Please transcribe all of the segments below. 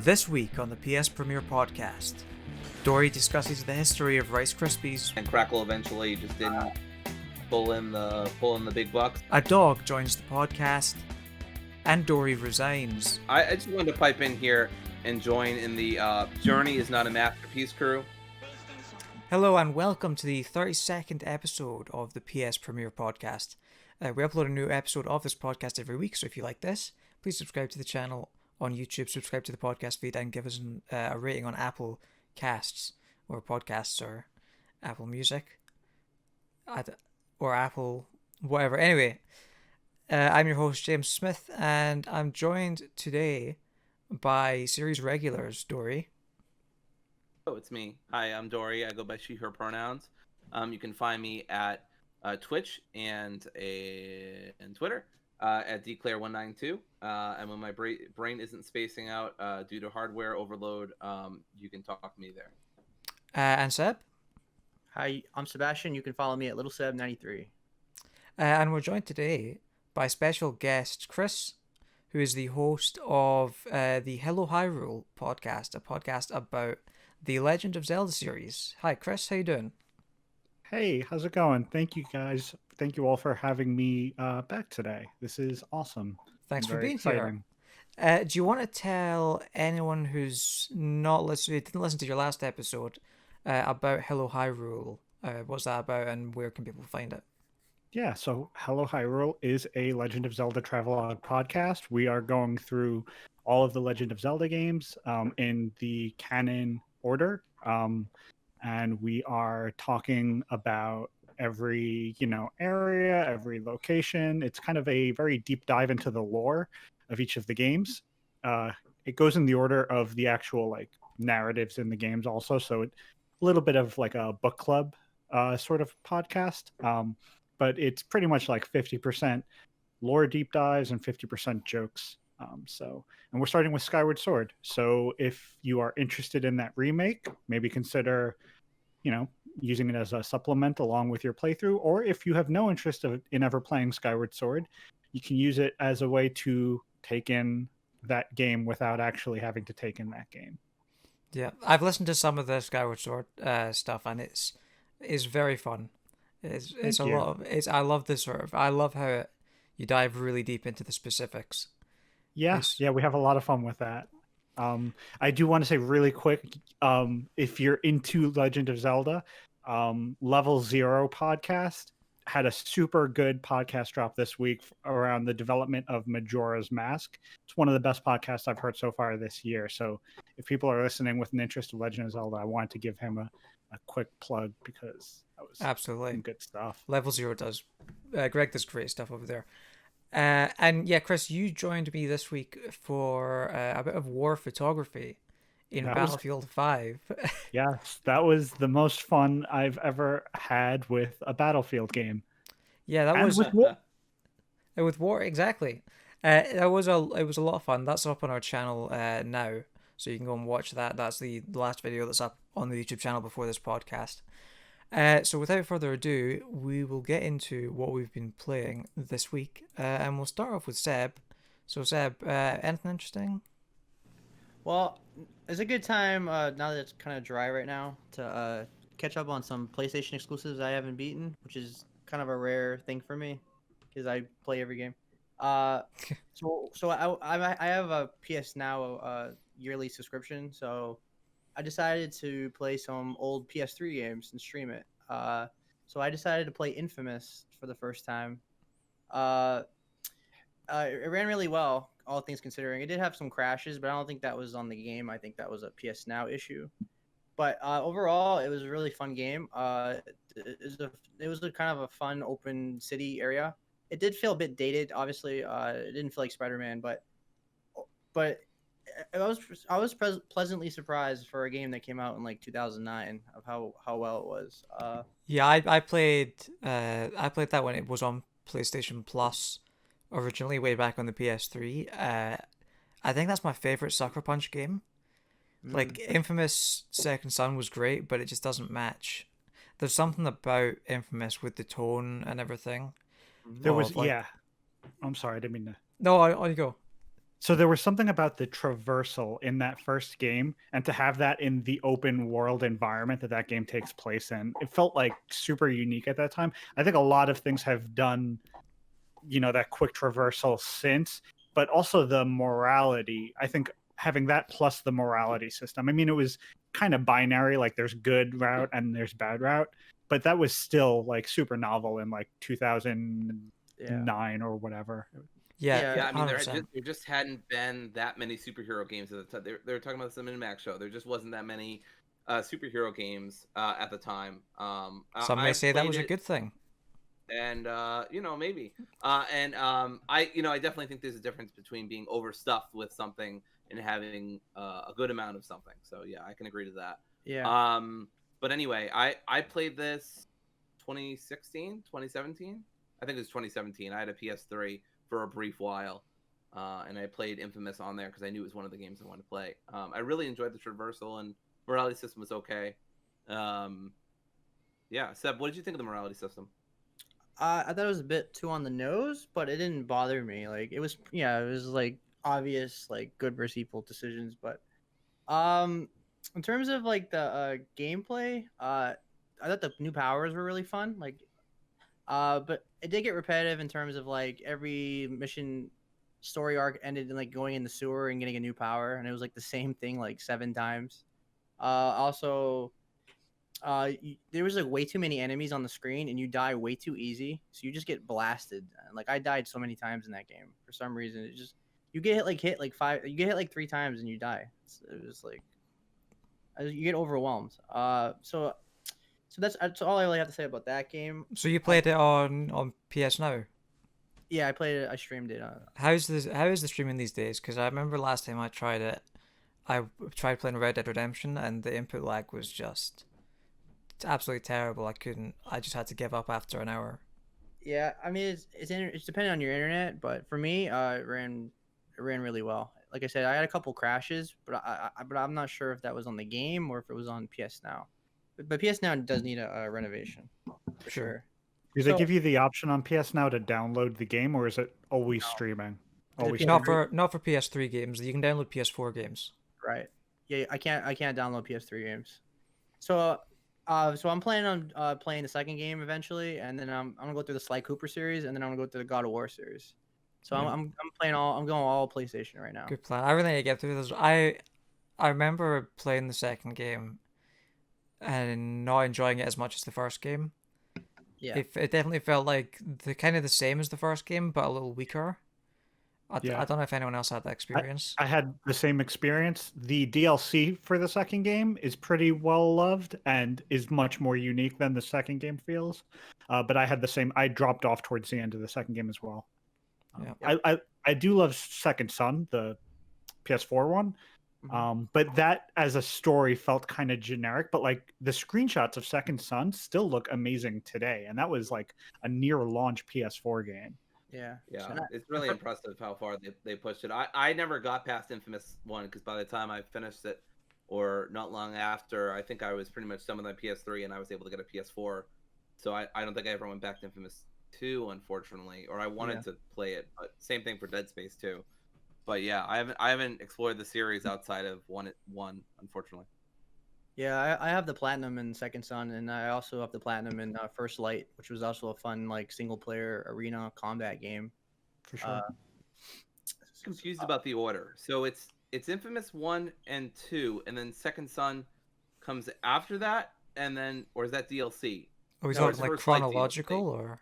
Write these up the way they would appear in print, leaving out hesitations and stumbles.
This week on the PSPremiere Podcast, Dory discusses the history of Rice Krispies, and Crackle eventually just didn't pull in the big bucks. a dog joins the podcast, and Dory resigns. I just wanted to pipe in here and join in the Journey is not a masterpiece crew. Hello and welcome to the 32nd episode of the PSPremiere Podcast. We upload a new episode of this podcast every week, so if you like this, please subscribe to the channel on YouTube, subscribe to the podcast feed, and give us a rating on Apple Casts, or Podcasts, or Apple Music, or Apple whatever. Anyway, I'm your host, James Smith, and I'm joined today by series regulars, Dory. Oh, it's me. Hi, I'm Dory. I go by she, her pronouns. You can find me at Twitch and Twitter at Declare192. And when my brain isn't spacing out due to hardware overload, you can talk to me there. And Seb? Hi, I'm Sebastian. You can follow me at LittleSeb93. And we're joined today by special guest Chris, who is the host of the Hello Hyrule podcast, a podcast about the Legend of Zelda series. Hi, Chris. How you doing? Hey, how's it going? Thank you, guys. Thank you all for having me back today. This is awesome. Thanks for Very being exciting. here. Do you want to tell anyone who's not listening, didn't listen to your last episode, about Hello Hyrule? What's that about, and where can people find it? Yeah, so Hello Hyrule is a Legend of Zelda travelogue podcast. We are going through all of the Legend of Zelda games in the canon order. And we are talking about every, area, every location. It's kind of a very deep dive into the lore of each of the games. It goes in the order of the actual narratives in the games also. So a little bit of like a book club sort of podcast. But it's pretty much like 50% lore deep dives and 50% jokes. And we're starting with Skyward Sword. So if you are interested in that remake, maybe consider, using it as a supplement along with your playthrough. Or if you have no interest in ever playing Skyward Sword, you can use it as a way to take in that game without actually having to take in that game. Yeah, I've listened to some of the Skyward Sword stuff, and it's very fun. It's a lot of I love this I love how you dive really deep into the specifics. Yeah, we have a lot of fun with that. I do want to say really quick, if you're into Legend of Zelda, Level Zero podcast had a super good podcast drop this week around the development of Majora's Mask. It's one of the best podcasts I've heard so far this year. So if people are listening with an interest in Legend of Zelda, I wanted to give him a quick plug because that was absolutely some good stuff. Level Zero does. Greg does great stuff over there. And yeah, Chris, you joined me this week for a bit of war photography in Battlefield 5. Yes, that was the most fun I've ever had with a Battlefield game. Yeah, that was with war, exactly. It was a lot of fun. That's up on our channel now, so you can go and watch that. That's the last video that's up on the YouTube channel before this podcast. So without further ado, we will get into what we've been playing this week, and we'll start off with Seb. So Seb, anything interesting? Well, it's a good time, now that it's kind of dry right now, to catch up on some PlayStation exclusives I haven't beaten, which is kind of a rare thing for me, because I play every game. So I have a PS Now yearly subscription, so I decided to play some old PS3 games and stream it. So I decided to play Infamous for the first time. It ran really well, all things considering. It did have some crashes, but I don't think that was on the game. I think that was a PS Now issue. But overall, it was a really fun game. It was a kind of a fun open city area. It did feel a bit dated, obviously. It didn't feel like Spider-Man, but I was pleasantly surprised for a game that came out in 2009 of how well it was. Yeah, I played that when it was on PlayStation Plus originally, way back on the PS3. I think that's my favorite Sucker Punch game. Infamous Second Son was great, but it just doesn't match. There's something about Infamous with the tone and everything. There was I'm sorry, I didn't mean to. No, on you go. So there was something about the traversal in that first game, and to have that in the open world environment that game takes place in, it felt like super unique at that time. I think a lot of things have done, that quick traversal since, but also the morality. I think having that plus the morality system. I mean, it was kind of binary, like there's good route and there's bad route, but that was still like super novel in like 2009 or whatever. Yeah, I mean, 100%. there just hadn't been that many superhero games at the time. They were talking about the Minimax show. There just wasn't that many superhero games at the time. Some may I've say that played was a it, good thing. and maybe. I definitely think there's a difference between being overstuffed with something and having a good amount of something. So yeah, I can agree to that. Yeah. But anyway, I played this 2016, 2017. I think it was 2017. I had a PS3 for a brief while, and I played Infamous on there because I knew it was one of the games I wanted to play. I really enjoyed the traversal, and morality system was okay. Yeah, Seb, what did you think of the morality system? I thought it was a bit too on the nose, but it didn't bother me. Like it was like obvious, like good versus evil decisions. But in terms of like the gameplay, I thought the new powers were really fun. Like, but it did get repetitive in terms of like every mission story arc ended in like going in the sewer and getting a new power, and it was like the same thing like 7 times. Also, there was like way too many enemies on the screen, and you die way too easy, so you just get blasted. And, like I died so many times in that game for some reason. It just you get hit like 5, you get hit like 3 times and you die. It was like you get overwhelmed. So that's all I really have to say about that game. So you played it on PS Now. Yeah, I played it. I streamed it. How is the streaming these days? Because I remember last time I tried it, I tried playing Red Dead Redemption, and the input lag was just absolutely terrible. I just had to give up after an hour. Yeah, I mean it's depending on your internet, but for me, it ran really well. Like I said, I had a couple crashes, but I'm not sure if that was on the game or if it was on PS Now. But PS Now does need a renovation for sure. Do they give you the option on PS Now to download the game, or is it always streaming? Always Not streaming? for PS3 games. You can download PS4 games. Right. Yeah, I can't download PS3 games. So I'm planning on playing the second game eventually, and then I'm gonna go through the Sly Cooper series, and then I'm gonna go through the God of War series. So I'm playing I'm going all PlayStation right now. Good plan. I really need to get through this. I remember playing the second game and not enjoying it as much as the first game. Yeah. It definitely felt like the same as the first game, but a little weaker. I don't know if anyone else had that experience. I had the same experience. The DLC for the second game is pretty well loved and is much more unique than the second game feels. But I had the same. I dropped off towards the end of the second game as well. Yeah. I do love Second Son, the PS4 one. But that as a story felt kind of generic, but like the screenshots of Second Son still look amazing today, and that was like a near launch PS4 game. Yeah. It's really impressive how far they pushed it. I never got past Infamous 1 because by the time I finished it, or not long after, I think I was pretty much done with my PS3 and I was able to get a PS4. So I don't think I ever went back to Infamous 2, unfortunately, or I wanted to play it, but same thing for Dead Space 2. But yeah, I haven't explored the series outside of one, unfortunately. Yeah, I have the platinum in Second Son, and I also have the platinum in First Light, which was also a fun like single player arena combat game. For sure. I'm confused about the order. So it's Infamous 1 and 2, and then Second Son comes after that, and then, or is that DLC? Are we No, talking it's like First Light chronological DLC. or?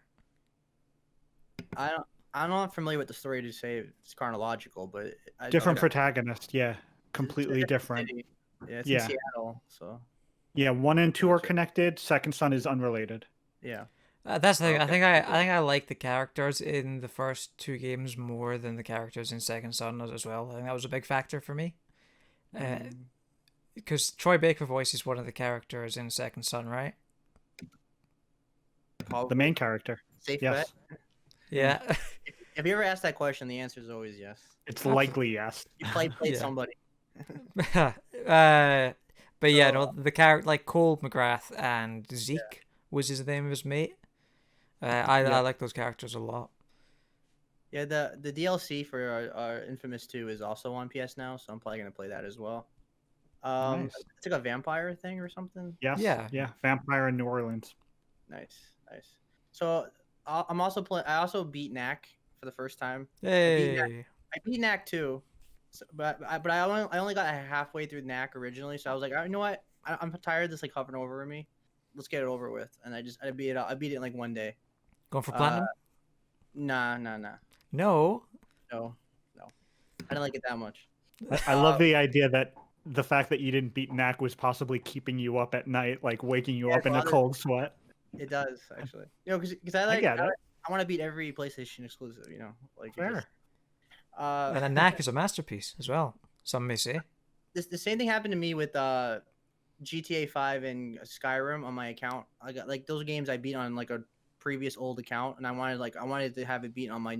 I'm not familiar with the story to say it's chronological, but Different protagonist, yeah, completely it's different. city. Yeah, it's in Seattle, so. Yeah, 1 and 2 are connected. Second Son is unrelated. Yeah. That's the thing. Okay. I think I like the characters in the first 2 games more than the characters in Second Son as well. I think that was a big factor for me. Because Troy Baker voices one of the characters in Second Son, right? The main character. Safe yes. bet? Yeah. If you ever ask that question, the answer is always yes. It's likely yes. You played somebody. But yeah, no, the character like Cole McGrath and Zeke was his name of his mate. I like those characters a lot. Yeah, the DLC for Infamous 2 is also on PS now, so I'm probably gonna play that as well. Nice. It's like a vampire thing or something. Yes. Yeah. Yeah. Vampire in New Orleans. Nice, nice. So I'm also playing. I also beat Knack for the first time. Hey. I beat Knack too, so, but I only got halfway through Knack originally. So I was like, you know what? I'm tired of this like hovering over me. Let's get it over with. And I beat it. I beat it in like one day. Going for platinum? Nah. No. No. I didn't like it that much. I love the idea that the fact that you didn't beat Knack was possibly keeping you up at night, like waking you up in a cold sweat. It does actually. You know, because I I like get it. I want to beat every PlayStation exclusive. You know, like Fair. Uh, And a Knack is a masterpiece as well, some may say. the same thing happened to me with GTA 5 and Skyrim on my account. I got like those games I beat on like a previous old account, and I wanted to have it beat on my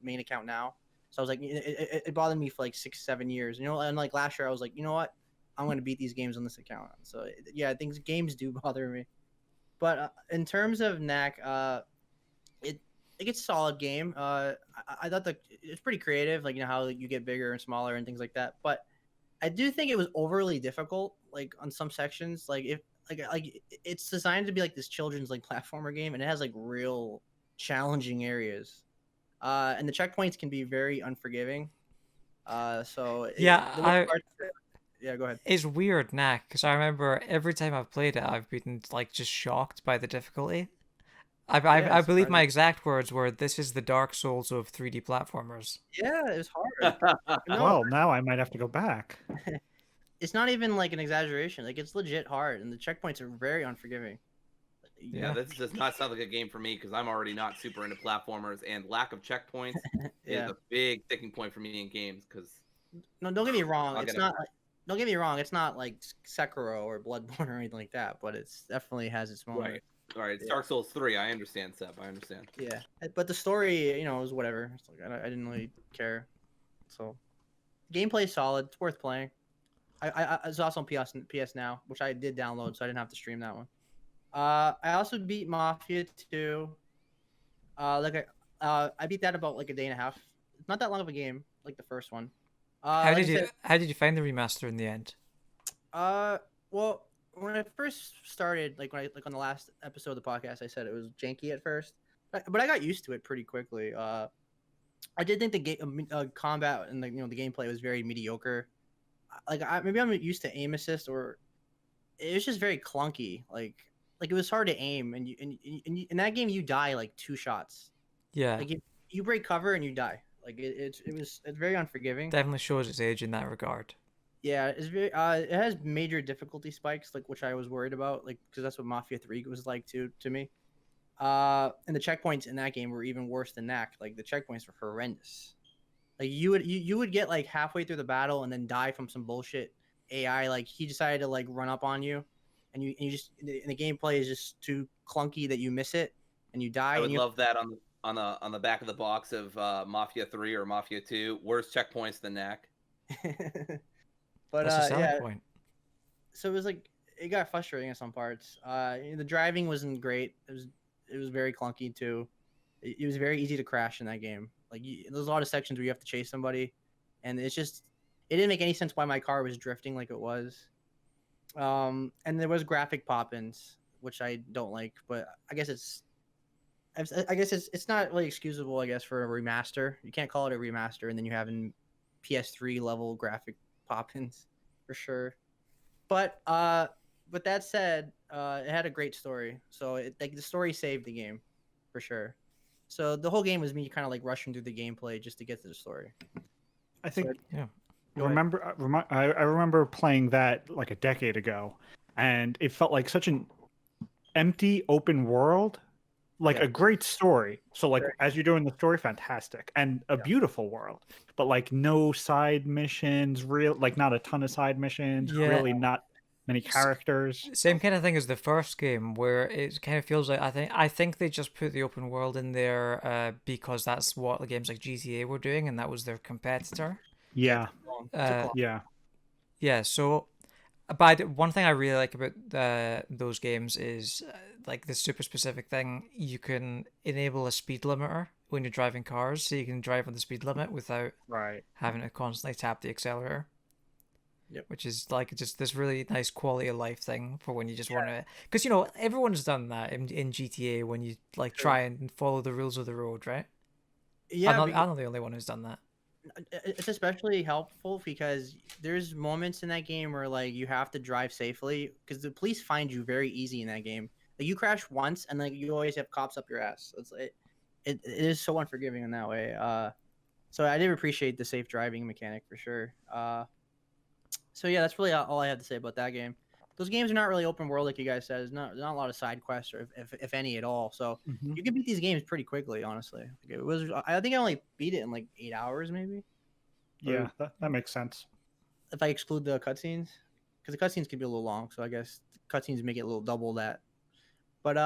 main account now. So I was like, it bothered me for like 6-7 years. You know, and like last year I was like, you know what, I'm gonna beat these games on this account. So yeah, I think games do bother me. But in terms of Knack, it's a solid game. I thought it's pretty creative, like you know how you get bigger and smaller and things like that. But I do think it was overly difficult, like on some sections. Like if like it's designed to be like this children's like platformer game, and it has like real challenging areas. And the checkpoints can be very unforgiving. Yeah, yeah, go ahead. it's weird, Knack, because I remember every time I've played it, I've been like just shocked by the difficulty. I believe my exact words were, "This is the Dark Souls of 3D platformers." Yeah, it was hard. No, Well, now I might have to go back. it's not even like an exaggeration. Like it's legit hard, and the checkpoints are very unforgiving. Yeah, this does not sound like a game for me because I'm already not super into platformers, and lack of checkpoints Yeah. is a big sticking point for me in games. Because No, don't get me wrong. I'll It's get not. Don't get me wrong. It's not like Sekiro or Bloodborne or anything like that. But it's definitely has its moments. right, it's Yeah. Dark Souls 3. I understand, Seb. I understand. Yeah, but the story, you know, was whatever. It's like, I didn't really care. So, gameplay is solid. It's worth playing. It's also on PS now, which I did download, so I didn't have to stream that one. I also beat Mafia 2. I beat that about like a day and a half. It's not that long of a game, like the first one. How Like did I you said, how did you find the remaster in the end? well, when I first started, like on the last episode of the podcast, I said it was janky at first, but I got used to it pretty quickly. I did think the game combat and the gameplay was very mediocre. Maybe I'm used to aim assist, or it was just very clunky. Like it was hard to aim, and in that game you die like 2 shots. Yeah, Like you break cover and you die. Like it's very unforgiving. definitely shows its age in that regard. Yeah, it's very. It has major difficulty spikes, like which I was worried about, like because that's what Mafia 3 was like to me. And the checkpoints in that game were even worse than Knack. Like the checkpoints were horrendous. Like you would get like halfway through the battle and then die from some bullshit AI. Like he decided to like run up on you, and you just and the gameplay is just too clunky that you miss it and you die. I would and you love that on the back of the box of Mafia 3 or Mafia 2. Worse checkpoints than Knack. But That's a selling yeah, point. so it was like it got frustrating in some parts. The driving wasn't great. It was very clunky too. It was very easy to crash in that game. Like there's a lot of sections where you have to chase somebody, and it didn't make any sense why my car was drifting like it was. And there was graphic pop-ins, which I don't like, but I guess it's not really excusable. I guess for a remaster, you can't call it a remaster, and then you have in PS3 level graphic pop-ins for sure. But that said, it had a great story. So the story saved the game for sure. So the whole game was me kind of like rushing through the gameplay just to get to the story. I think. Yeah. Go ahead. I remember playing that like a decade ago, and it felt like such an empty open world, like Yeah. a great story. So like Sure. as you're doing the story, fantastic, and a beautiful world, but like no side missions, like not a ton of side missions, Yeah. really not many characters. Same kind of thing as the first game, where it kind of feels like I think they just put the open world in there because that's what the games like GTA were doing, and that was their competitor. Yeah, Yeah. yeah. So, but one thing I really like about those games is like the super specific thing. You can enable a speed limiter when you're driving cars, so you can drive on the speed limit without Right. having to constantly tap the accelerator. Yep. Which is like just this really nice quality of life thing for when you just want to, because you know everyone's done that in GTA when you like True. try and follow the rules of the road, right? Yeah, I'm not the only one who's done that. it's especially helpful because there's moments in that game where like you have to drive safely because the police find you very easy in that game. Like you crash once and like you always have cops up your ass. It is so unforgiving in that way. So I did appreciate the safe driving mechanic for sure. So yeah, that's really all I have to say about that game. Those games are not really open world, like you guys said. There's not a lot of side quests, or if any at all. So Mhm. you can beat these games pretty quickly, honestly. Like, it was. I think I only beat it in like 8 hours, maybe. Yeah, that makes sense. If I exclude the cutscenes, because the cutscenes can be a little long. So I guess cutscenes make it a little double that. But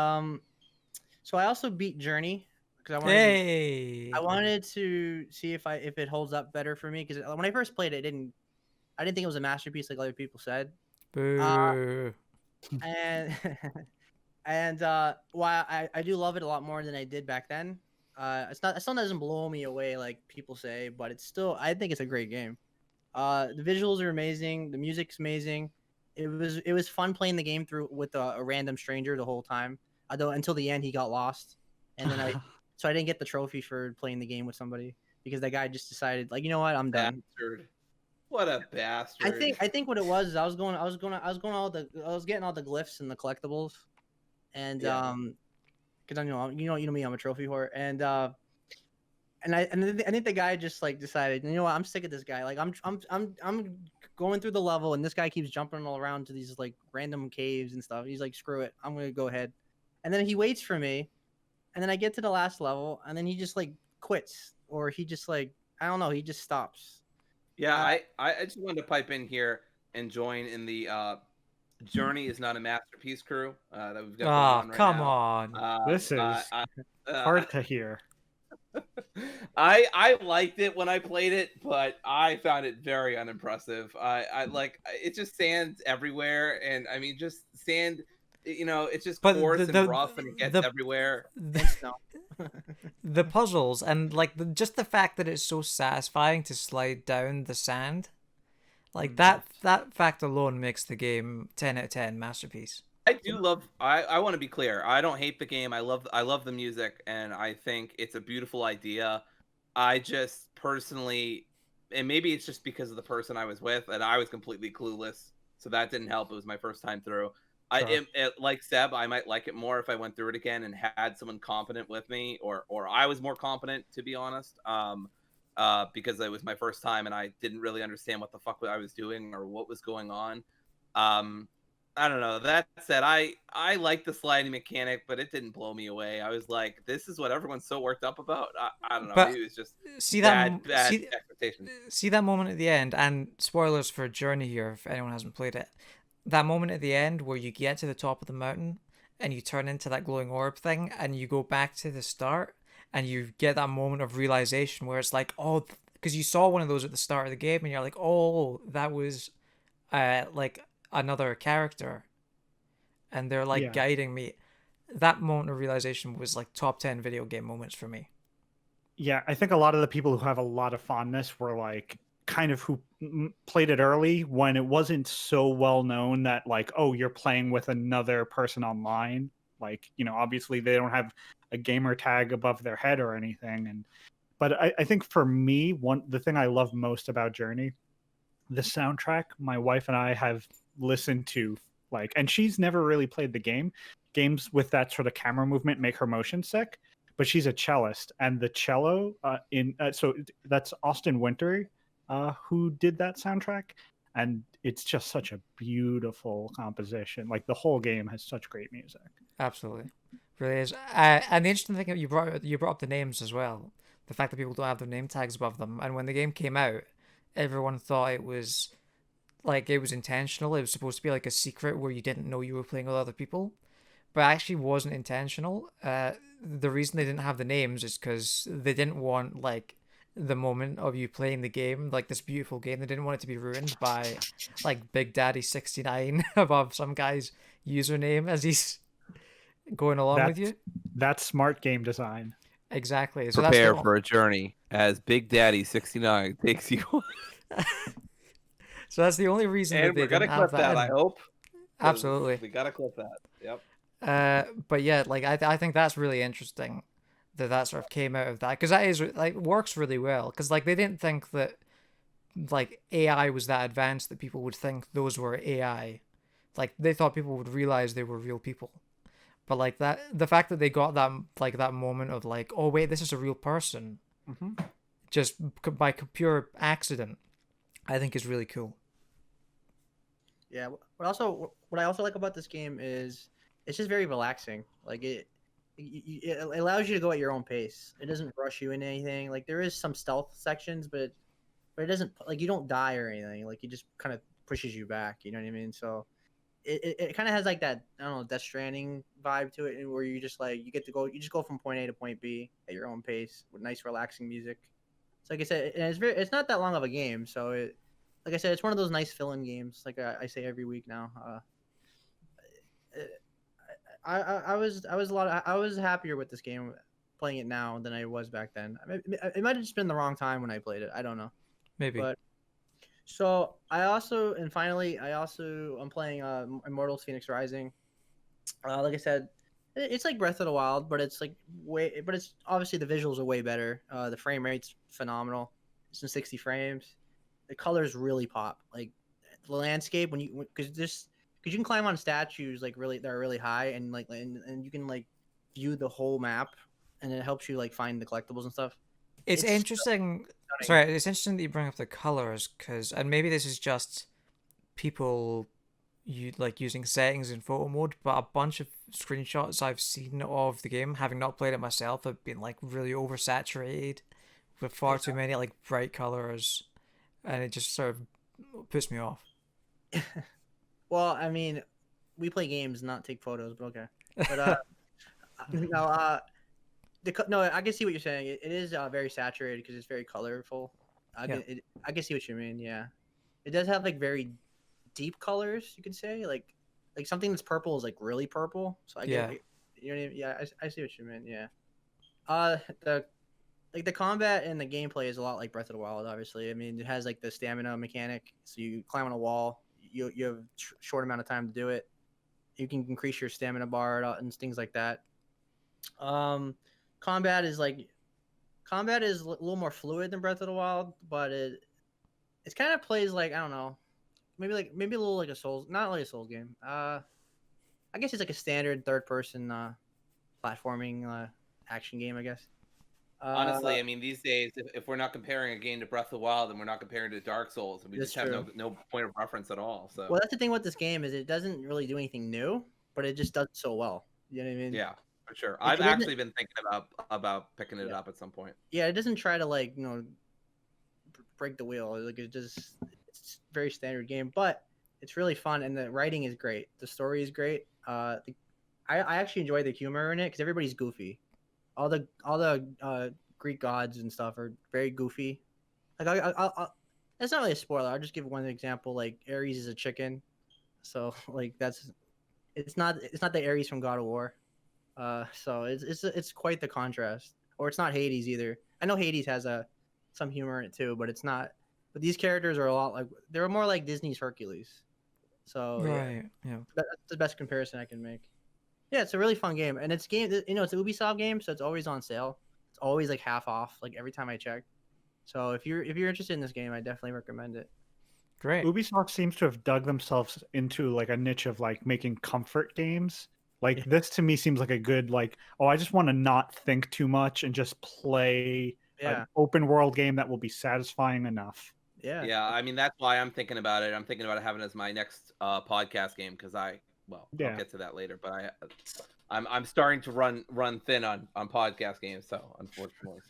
so I also beat Journey because Hey, I wanted to see if it holds up better for me because when I first played it, I didn't think it was a masterpiece like other people said. boo. And and while I do love it a lot more than I did back then, it still doesn't blow me away like people say, but I think it's a great game. The visuals are amazing, the music's amazing. It was fun playing the game through with a random stranger the whole time. Although until the end he got lost, and then I didn't get the trophy for playing the game with somebody because that guy just decided like, you know what, I'm done. Bastard. What a bastard. I think what it was is I was getting all the glyphs and the collectibles, and Yeah. because I know you know me, I'm a trophy whore, and I think the guy just like decided, you know what, I'm sick of this guy. Like I'm going through the level, and this guy keeps jumping all around to these like random caves and stuff. He's like, screw it, I'm gonna go ahead, and then he waits for me, and then I get to the last level, and then he just like quits, or he just like I don't know, he just stops. Yeah, I just wanted to pipe in here and join in the Journey is not a masterpiece crew that we've got going Oh, on right come now. on. This is hard to hear. I liked it when I played it, but I found it very unimpressive. I like it just sands everywhere, and I mean just sand. You know, it's just But coarse and rough, and it gets everywhere. the puzzles and like just the fact that it's so satisfying to slide down the sand, like that fact alone makes the game 10 out of 10 masterpiece. I do love. I want to be clear. I don't hate the game. I love the music, and I think it's a beautiful idea. I just personally, and maybe it's just because of the person I was with, and I was completely clueless, so that didn't help. It was my first time through. Sure. Like Seb, I might like it more if I went through it again and had someone competent with me, or I was more competent, to be honest. Because it was my first time and I didn't really understand what the fuck I was doing or what was going on. I don't know. That said, I like the sliding mechanic, but it didn't blow me away. I was like, this is what everyone's so worked up about. I don't know. But Maybe it was just see bad see, expectations. see that moment at the end, and spoilers for Journey here if anyone hasn't played it. That moment at the end where you get to the top of the mountain and you turn into that glowing orb thing and you go back to the start and you get that moment of realization where it's like, oh, because you saw one of those at the start of the game and you're like, oh, that was like another character and they're like guiding me. That moment of realization was like top 10 video game moments for me. Yeah, I think a lot of the people who have a lot of fondness were like kind of who played it early when it wasn't so well known that like, oh, you're playing with another person online. Like, you know, obviously they don't have a gamer tag above their head or anything. But I think for me, the thing I love most about Journey, the soundtrack my wife and I have listened to, like, and she's never really played the game. Games with that sort of camera movement make her motion sick, but she's a cellist, and the cello so that's Austin Wintory who did that soundtrack, and it's just such a beautiful composition. Like the whole game has such great music. Absolutely, really is. And the interesting thing that you brought up the names as well. The fact that people don't have their name tags above them, and when the game came out, everyone thought it was intentional. It was supposed to be like a secret where you didn't know you were playing with other people, but it actually wasn't intentional. The reason they didn't have the names is because they didn't want like the moment of you playing the game, like this beautiful game. They didn't want it to be ruined by like Big Daddy 69 above some guy's username as he's going along with you. That's smart game design. Exactly. So Prepare for a journey as Big Daddy 69 takes you. So that's the only reason that And they we're gonna didn't have clip that, in. I hope. 'Cause Absolutely. we gotta clip that. Yep. But yeah, like I think that's really interesting that sort of came out of that, because that is like works really well, because like they didn't think that like AI was that advanced that people would think those were AI. Like they thought people would realize they were real people. But like that, the fact that they got that like that moment of like, oh wait, this is a real person, just by pure accident, I think is really cool. Yeah. What I also like about this game is it's just very relaxing. Like it allows you to go at your own pace. It doesn't rush you into anything. Like there is some stealth sections, but it doesn't, like, you don't die or anything. Like it just kind of pushes you back. You know what I mean? So it kind of has like that, I don't know, Death Stranding vibe to it, and where you just like you just go from point A to point B at your own pace with nice relaxing music. So like I said, and it's not that long of a game. So like I said, it's one of those nice fill-in games. Like I say every week now. I was happier with this game playing it now than I was back then. It might have just been the wrong time when I played it. I don't know. Maybe. But so I'm playing Immortals Phoenix Rising. Like I said, it's like Breath of the Wild, but it's obviously the visuals are way better. The frame rate's phenomenal. It's in 60 frames. The colors really pop. Like the landscape because you can climb on statues that are really high, and and you can like view the whole map, and it helps you like find the collectibles and stuff. It's interesting. Sorry, it's interesting that you bring up the colors, and maybe this is just people using settings in photo mode, but a bunch of screenshots I've seen of the game, having not played it myself, have been like really oversaturated with far too many like bright colors, and it just sort of puts me off. Well, I mean, we play games, not take photos, but okay. But no, no, I can see what you're saying. It is very saturated because it's very colorful. I can see what you mean. Yeah, it does have like very deep colors. You could say like something that's purple is like really purple. So I get, you know what I mean? Yeah, I see what you mean. Yeah. The combat and the gameplay is a lot like Breath of the Wild. Obviously, I mean, it has like the stamina mechanic. So you climb on a wall. You have short amount of time to do it. You can increase your stamina bar and things like that. Combat is a little more fluid than Breath of the Wild, but it kind of plays like, I don't know, maybe a little like a Souls, not like a Souls game. I guess it's like a standard third person platforming action game, I guess. Honestly, I mean, these days, if we're not comparing a game to Breath of the Wild, then we're not comparing to Dark Souls, and we just have no point of reference at all. So, well, that's the thing with this game is it doesn't really do anything new, but it just does it so well. You know what I mean? Yeah, for sure. I've actually been thinking about picking it up at some point. Yeah, it doesn't try to break the wheel. Like it's a very standard game, but it's really fun, and the writing is great. The story is great. I actually enjoy the humor in it because everybody's goofy. All the Greek gods and stuff are very goofy. Like that's not really a spoiler. I'll just give one example. Like Ares is a chicken, so like it's not the Ares from God of War. So it's quite the contrast. Or it's not Hades either. I know Hades has some humor in it too, but it's not. But these characters are a lot like they're more like Disney's Hercules. So yeah. That's the best comparison I can make. Yeah, it's a really fun game, and it's an Ubisoft game, so it's always on sale. It's always like half off, like every time I check. So if you're interested in this game, I definitely recommend it. Great. Ubisoft seems to have dug themselves into like a niche of like making comfort games. Like this to me seems like a good I just want to not think too much and just play an open world game that will be satisfying enough. Yeah. I mean, that's why I'm thinking about it. I'm thinking about having it as my next podcast game because I'll get to that later. But I'm starting to run thin on podcast games, so unfortunately,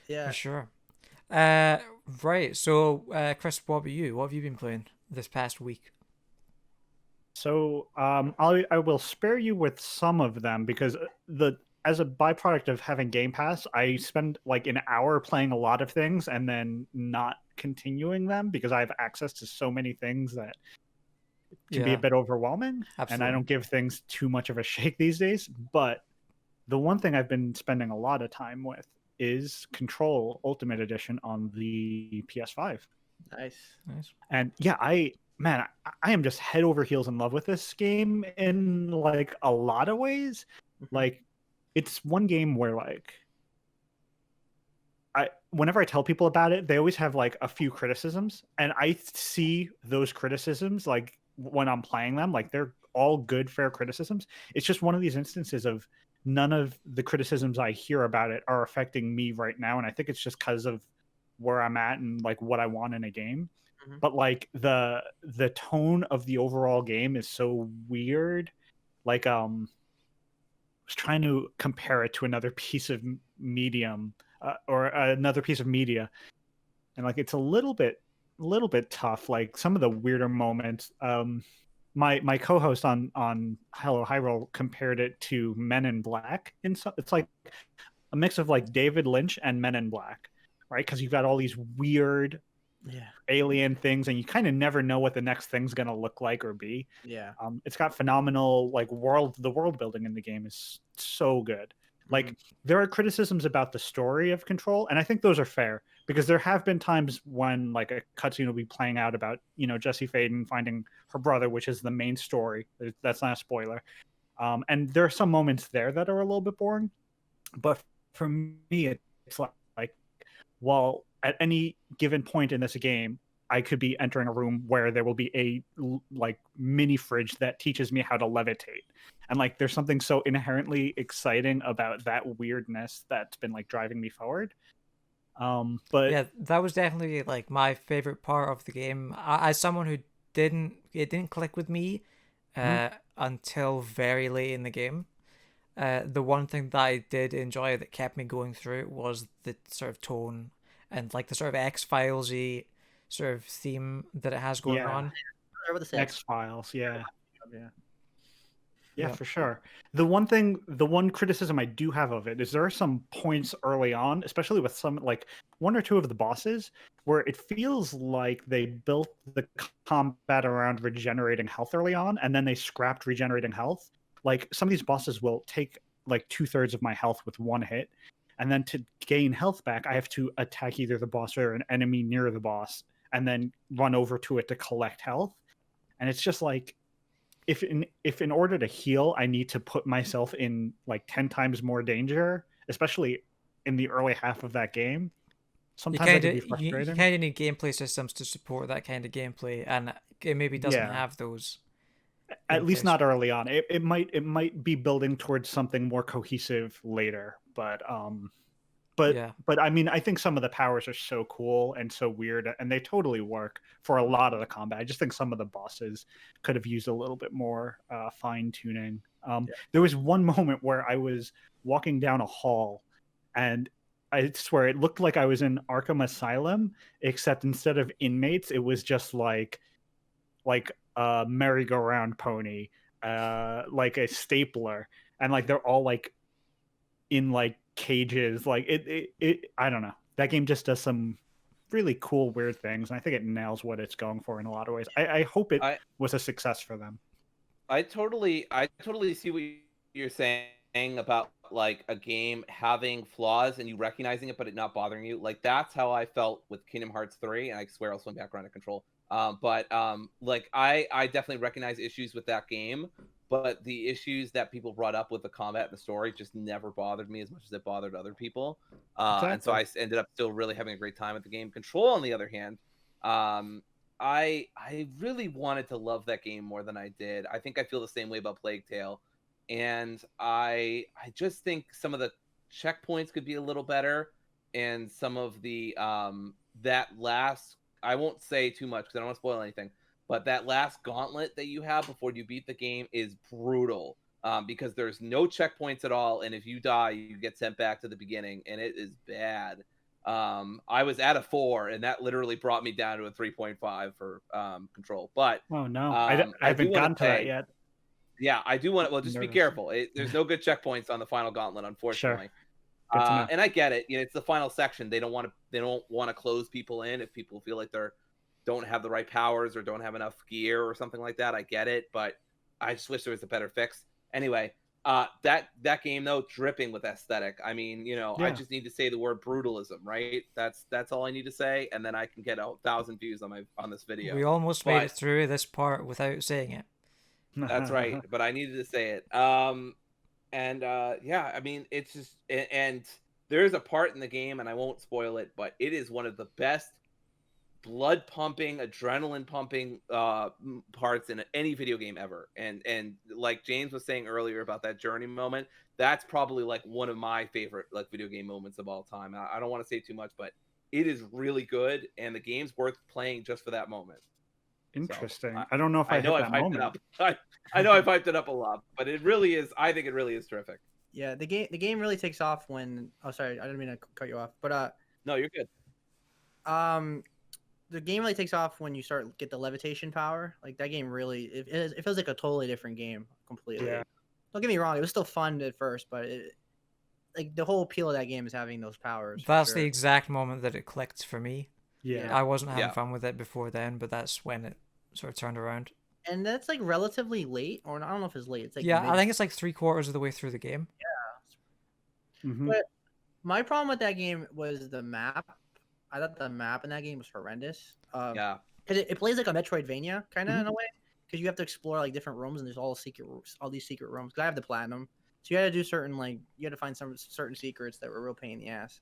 yeah, for sure. Right. So, Chris, what about you? What have you been playing this past week? So, I will spare you with some of them because as a byproduct of having Game Pass, I spend like an hour playing a lot of things and then not continuing them because I have access to so many things that can be a bit overwhelming. Absolutely. And I don't give things too much of a shake these days. But the one thing I've been spending a lot of time with is Control Ultimate Edition on the PS5. Nice. And yeah, I am just head over heels in love with this game in like a lot of ways. Like, it's one game where like whenever I tell people about it, they always have like a few criticisms, and I see those criticisms like when I'm playing them, like they're all good, fair criticisms. It's just one of these instances of none of the criticisms I hear about it are affecting me right now, and I think it's just because of where I'm at and like what I want in a game. But like the tone of the overall game is so weird. Like I was trying to compare it to another piece of medium or another piece of media, and like it's a little bit tough. Like some of the weirder moments. My co-host on Hello Hyrule compared it to Men in Black. It's like a mix of like David Lynch and Men in Black, right? Because you've got all these weird alien things, and you kind of never know what the next thing's gonna look like or be. It's got phenomenal like the world building in the game is so good. Like there are criticisms about the story of Control, and I think those are fair, because there have been times when like a cutscene will be playing out about, you know, Jesse Faden finding her brother, which is the main story. That's not a spoiler. And there are some moments there that are a little bit boring, but for me it's like well, at any given point in this game, I could be entering a room where there will be a like mini fridge that teaches me how to levitate. And like there's something so inherently exciting about that weirdness that's been like driving me forward. But yeah, that was definitely like my favorite part of the game. As someone who it didn't click with me until very late in the game. The one thing that I did enjoy that kept me going through it was the sort of tone and like the sort of X-Files-y sort of theme that it has going on. X-Files, yeah, for sure. The one criticism I do have of it is there are some points early on, especially with some like one or two of the bosses, where it feels like they built the combat around regenerating health early on, and then they scrapped regenerating health. Like some of these bosses will take like 2/3 of my health with one hit, and then to gain health back, I have to attack either the boss or an enemy near the boss, and then run over to it to collect health. And it's just like, if in order to heal, I need to put myself in like 10 times more danger, especially in the early half of that game. Sometimes that can be frustrating. You kind of need gameplay systems to support that kind of gameplay, and it maybe doesn't have those. At least not early on. It might be building towards something more cohesive later, but I mean, I think some of the powers are so cool and so weird, and they totally work for a lot of the combat. I just think some of the bosses could have used a little bit more fine tuning. There was one moment where I was walking down a hall, and I swear it looked like I was in Arkham Asylum, except instead of inmates, it was just like a merry-go-round pony, like a stapler, and like they're all like in like cages. Like it I don't know, that game just does some really cool weird things, and I think it nails what it's going for in a lot of ways. I hope it was a success for them. I totally see what you're saying about like a game having flaws and you recognizing it but it not bothering you. Like that's how I felt with Kingdom Hearts 3, and I swear I'll swing back around to Control. Like I definitely recognize issues with that game, but the issues that people brought up with the combat and the story just never bothered me as much as it bothered other people. Exactly. And so I ended up still really having a great time with the game. Control, on the other hand, I really wanted to love that game more than I did. I think I feel the same way about Plague Tale, and I just think some of the checkpoints could be a little better, and some of the that last, I won't say too much because I don't want to spoil anything, but that last gauntlet that you have before you beat the game is brutal, because there's no checkpoints at all, and if you die, you get sent back to the beginning, and it is bad. I was at a 4, and that literally brought me down to a 3.5 for Control. But oh no, I haven't gotten to that yet. Yeah, I do want to. Well, just be careful. There's no good checkpoints on the final gauntlet, unfortunately. Sure. And I get it. You know, it's the final section. They don't want to close people in if people feel like don't have the right powers or don't have enough gear or something like that. I get it, but I just wish there was a better fix. Anyway, That game though, dripping with aesthetic. I mean, I Yeah. just need to say the word brutalism, right? That's all I need to say, and then I can get 1,000 views on this video. We almost made it But through this part without saying it. that's right, but I needed to say it. And yeah, I mean, it's just, and there's a part in the game, and I won't spoil it, but it is one of the best blood pumping, adrenaline pumping parts in any video game ever. And like James was saying earlier about that journey moment, that's probably like one of my favorite like video game moments of all time. I don't want to say too much, but it is really good, and the game's worth playing just for that moment. Interesting. So, I don't know if I hit that hyped moment. it up. I know I've hyped it up a lot, but it really is. I think it really is terrific. Yeah, the game really takes off when. Oh, sorry, I didn't mean to cut you off. But No, you're good. The game really takes off when you get the levitation power. Like that game really, it feels like a totally different game completely. Yeah. Don't get me wrong, it was still fun at first, but like the whole appeal of that game is having those powers. for That's sure. the exact moment that it clicked for me. Yeah. I wasn't having Yeah. fun with it before then, but that's when it sort of turned around. And that's like relatively late, or I don't know if it's late. It's like Yeah, I think it's like 3/4 of the way through the game. Mhm. But my problem with that game was the map. I thought the map in that game was horrendous. Yeah. Because it plays like a Metroidvania kind of Mhm. in a way. Because you have to explore like different rooms, and there's all these secret rooms. Because I have the platinum, so you had to do you had to find some certain secrets that were real pain in the ass.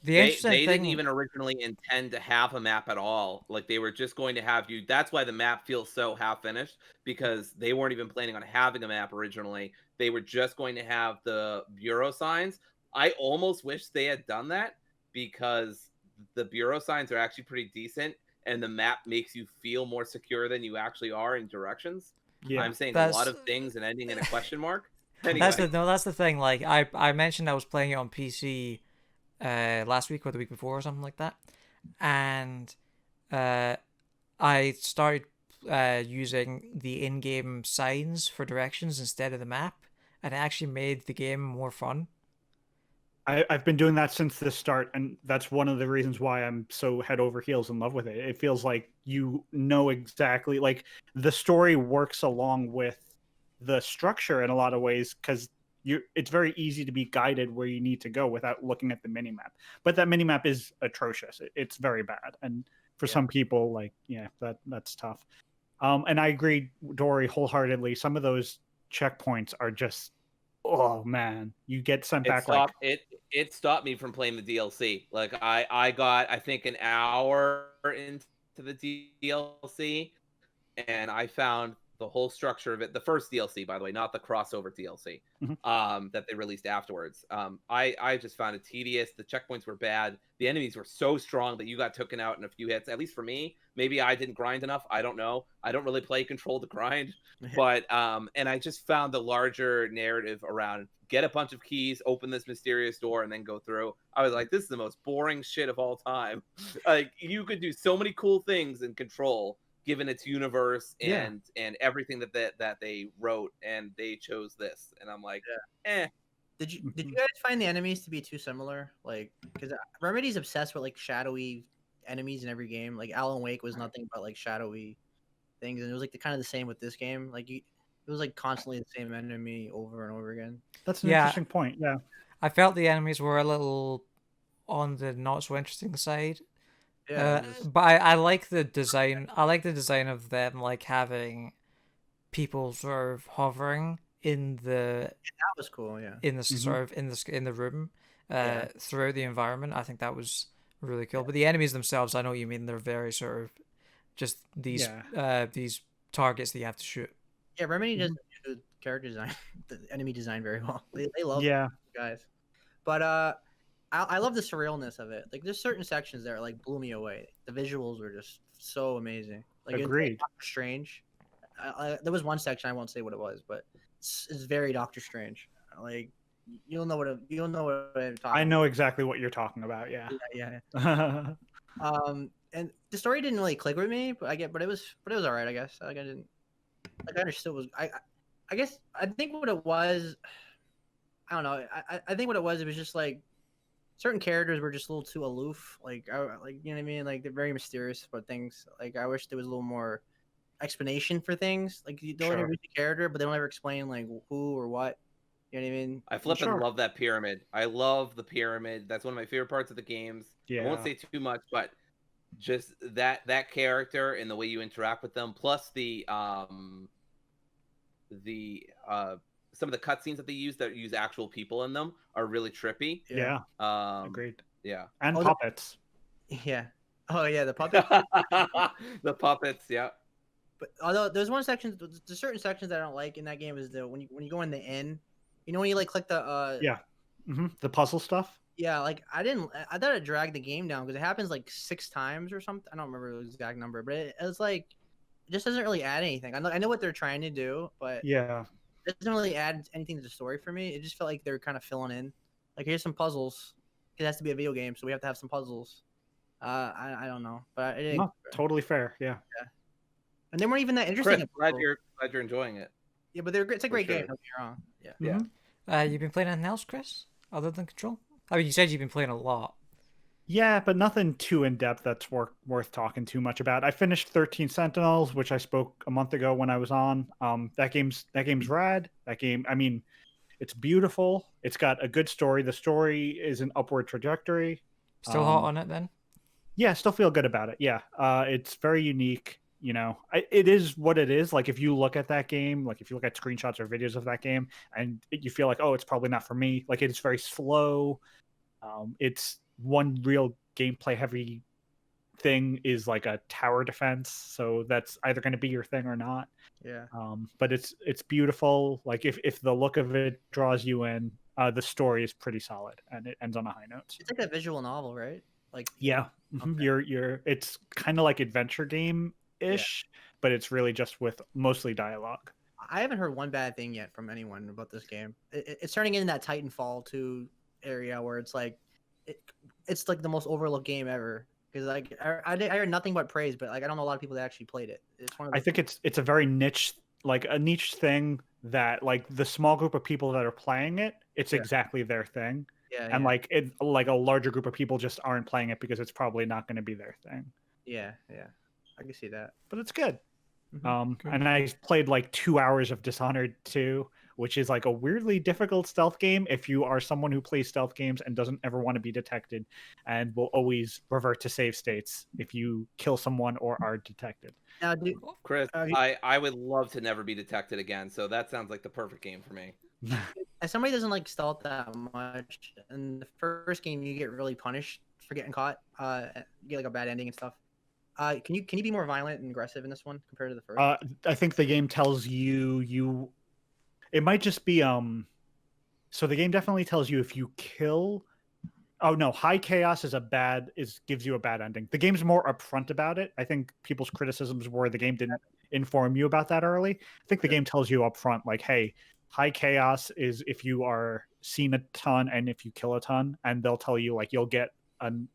The They interesting thing, didn't even originally intend to have a map at all. Like they were just going to have you. That's why the map feels so half finished, because they weren't even planning on having a map originally. They were just going to have the bureau signs. I almost wish they had done that, because the bureau signs are actually pretty decent, and the map makes you feel more secure than you actually are in directions. Yeah. I'm saying a That's- lot of things and ending in a question mark. Anyway, that's the thing. Like I mentioned, I was playing it on PC last week or the week before or something like that, and I started using the in-game signs for directions instead of the map, and it actually made the game more fun. I've been doing that since the start, and that's one of the reasons why I'm so head over heels in love with it. It feels like you know exactly, like the story works along with the structure in a lot of ways, because it's very easy to be guided where you need to go without looking at the minimap. But that minimap is atrocious. It's very bad, and for some people, like that's tough. And I agree, Dory, wholeheartedly. Some of those checkpoints are just, oh man, you get sent back like it stopped me from playing the DLC. Like I got, I think, an hour into the DLC, and I found the whole structure of it. The first DLC, by the way, not the crossover DLC, that they released afterwards. I just found it tedious. The checkpoints were bad. The enemies were so strong that you got taken out in a few hits. At least for me, maybe I didn't grind enough. I don't know. I don't really play Control to grind, but and I just found the larger narrative around get a bunch of keys, open this mysterious door, and then go through. I was like, this is the most boring shit of all time. Like you could do so many cool things in Control, given its universe and everything that they wrote, and they chose this, and I'm like, Did you guys find the enemies to be too similar? Like, because Remedy's obsessed with like shadowy enemies in every game. Like Alan Wake was nothing but like shadowy things, and it was like the same with this game. Like it was like constantly the same enemy over and over again. that's an interesting point. Yeah, I felt the enemies were a little on the not so interesting side. Yeah, But I like the design. I like the design of them, like having people sort of hovering in the that was cool. Yeah, in the sort of in the room throughout the environment. I think that was really cool. But the enemies themselves, I know what you mean. They're very sort of just these targets that you have to shoot. yeah. Remedy doesn't do character design, the enemy design very well. They love guys, but I love the surrealness of it. Like there's certain sections that like blew me away. The visuals were just so amazing. Like agreed. It's Doctor Strange. There was one section, I won't say what it was, but it's very Doctor Strange. Like you'll know what I'm talking about. I know exactly what you're talking about. Yeah. And the story didn't really click with me, but it was all right, I guess. Like I understood I guess I think what it was, I don't know. I think what it was just like certain characters were just a little too aloof. Like you know what I mean? Like they're very mysterious about things. Like I wish there was a little more explanation for things. Like they'll introduce a character, but they don't ever explain like who or what. You know what I mean? I flip and Sure. love that pyramid. I love the pyramid. That's one of my favorite parts of the games. I won't Yeah. say too much, but just that character and the way you interact with them, plus the some of the cutscenes that they use actual people in them are really trippy. Yeah. Um, Agreed. yeah. And Oh, puppets. Yeah. Oh yeah, the puppet. The puppets, yeah. But although there's certain sections that I don't like in that game is when you go in the inn, you know when you like click the Yeah. The puzzle stuff. yeah, like I thought it dragged the game down because it happens like 6 times or something. I don't remember the exact number, but it's like it just doesn't really add anything. I know what they're trying to do, but Yeah. it doesn't really add anything to the story for me. It just felt like they're kind of filling in. Like here's some puzzles. It has to be a video game, so we have to have some puzzles. I don't know, but it didn't. No, totally fair. Yeah. And they weren't even that interesting. Chris, glad you're enjoying it. Yeah, but it's a great sure. game. Don't get me wrong. Yeah. Yeah. You been playing anything else, Chris, other than Control? I mean, you said you've been playing a lot. Yeah, but nothing too in depth that's worth talking too much about. I finished 13 Sentinels, which I spoke a month ago when I was on. That game's rad. That game, I mean, it's beautiful. It's got a good story. The story is an upward trajectory. Still hot on it then? Yeah, still feel good about it. Yeah, it's very unique. You know, it is what it is. Like if you look at that game, like if you look at screenshots or videos of that game, and you feel like, oh, it's probably not for me. Like it's very slow. It's one real gameplay heavy thing is like a tower defense, so that's either going to be your thing or not. Yeah. But it's beautiful. Like if the look of it draws you in, the story is pretty solid and it ends on a high note. It's like a visual novel, right? Like Yeah, Okay. you're it's kind of like adventure game ish, but it's really just with mostly dialogue. I haven't heard one bad thing yet from anyone about this game. It's turning into that Titanfall 2 area where it's like it's like the most overlooked game ever. Because like I heard nothing but praise, but like I don't know a lot of people that actually played it. It's one of the I think it's a very niche thing that like the small group of people that are playing it, it's exactly their thing. yeah, And like a larger group of people just aren't playing it because it's probably not going to be their thing. yeah, I can see that. But it's good. Mhm. And I played like 2 hours of Dishonored 2, which is like a weirdly difficult stealth game if you are someone who plays stealth games and doesn't ever want to be detected and will always revert to save states if you kill someone or are detected. Now, dude, Chris, Uh, I would love to never be detected again, so that sounds like the perfect game for me. as somebody doesn't like stealth that much, in the first game you get really punished for getting caught. You get like a bad ending and stuff. Can you be more violent and aggressive in this one compared to the first? I think the game tells you it might just be so the game definitely tells you if you kill. Oh no, high chaos gives you a bad ending. The game's more upfront about it. I think people's criticisms were the game didn't inform you about that early. I think the game tells you upfront, like, hey, high chaos is if you are seen a ton and if you kill a ton, and they'll tell you like you'll get an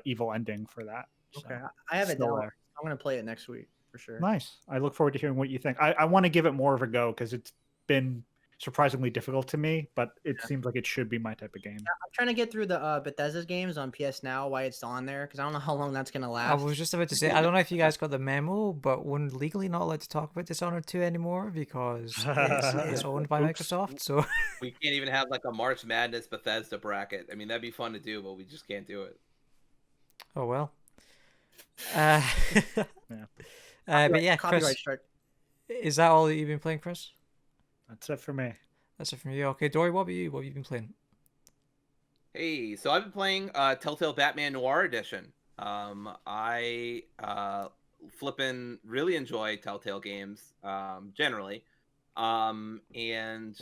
evil ending for that. Okay, So, I have it still down. there. I'm gonna play it next week for sure. Nice. I look forward to hearing what you think. I want to give it more of a go because it's been surprisingly difficult to me, but it seems like it should be my type of game. I'm trying to get through the Bethesda's games on PS Now. Why it's on there? Because I don't know how long that's gonna I last. was just about to say, I don't know if you guys got the memo, but we're legally not allowed to talk about Dishonored 2 anymore because it's owned by Oops. Microsoft. So We can't even have like a March Madness Bethesda bracket. I mean, that'd be fun to do, but we just can't do it. oh well. Yeah. But yeah, Copyright Chris, strike. is that all that you've been playing, Chris? That's it for me. That's it from you. Okay, Dory, what about you? What have you been playing? Hey, so I've been playing Telltale Batman Noir Edition. I flippin' really enjoy Telltale games generally. And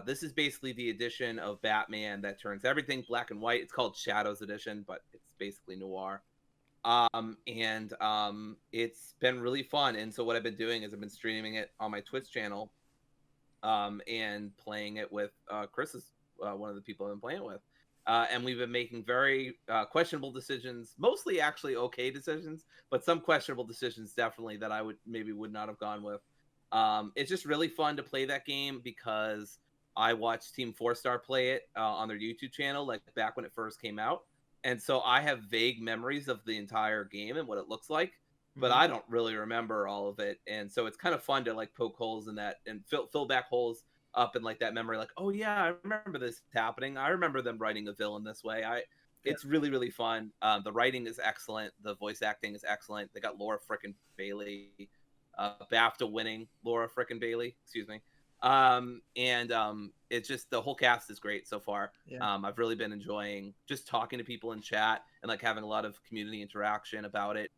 this is basically the edition of Batman that turns everything black and white. It's called Shadows Edition, but it's basically noir. And it's been really fun. And so what I've been doing is I've been streaming it on my Twitch channel, and playing it with Chris is one of the people I've been playing with. And we've been making very questionable decisions, mostly actually okay decisions, but some questionable decisions definitely that I would not have gone with. It's just really fun to play that game because I watched Team 4-Star play it on their YouTube channel, like back when it first came out. And so I have vague memories of the entire game and what it looks like, but I don't really remember all of it. And so it's kind of fun to like poke holes in that and fill back holes up in like that memory, like, oh yeah, I remember this happening. I remember them writing a villain this way. It's really, really fun. The writing is excellent. The voice acting is excellent. They got Laura frickin' Bailey, BAFTA winning Laura frickin' Bailey, excuse me. It's just, the whole cast is great so far. Yeah. I've really been enjoying just talking to people in chat and like having a lot of community interaction about it.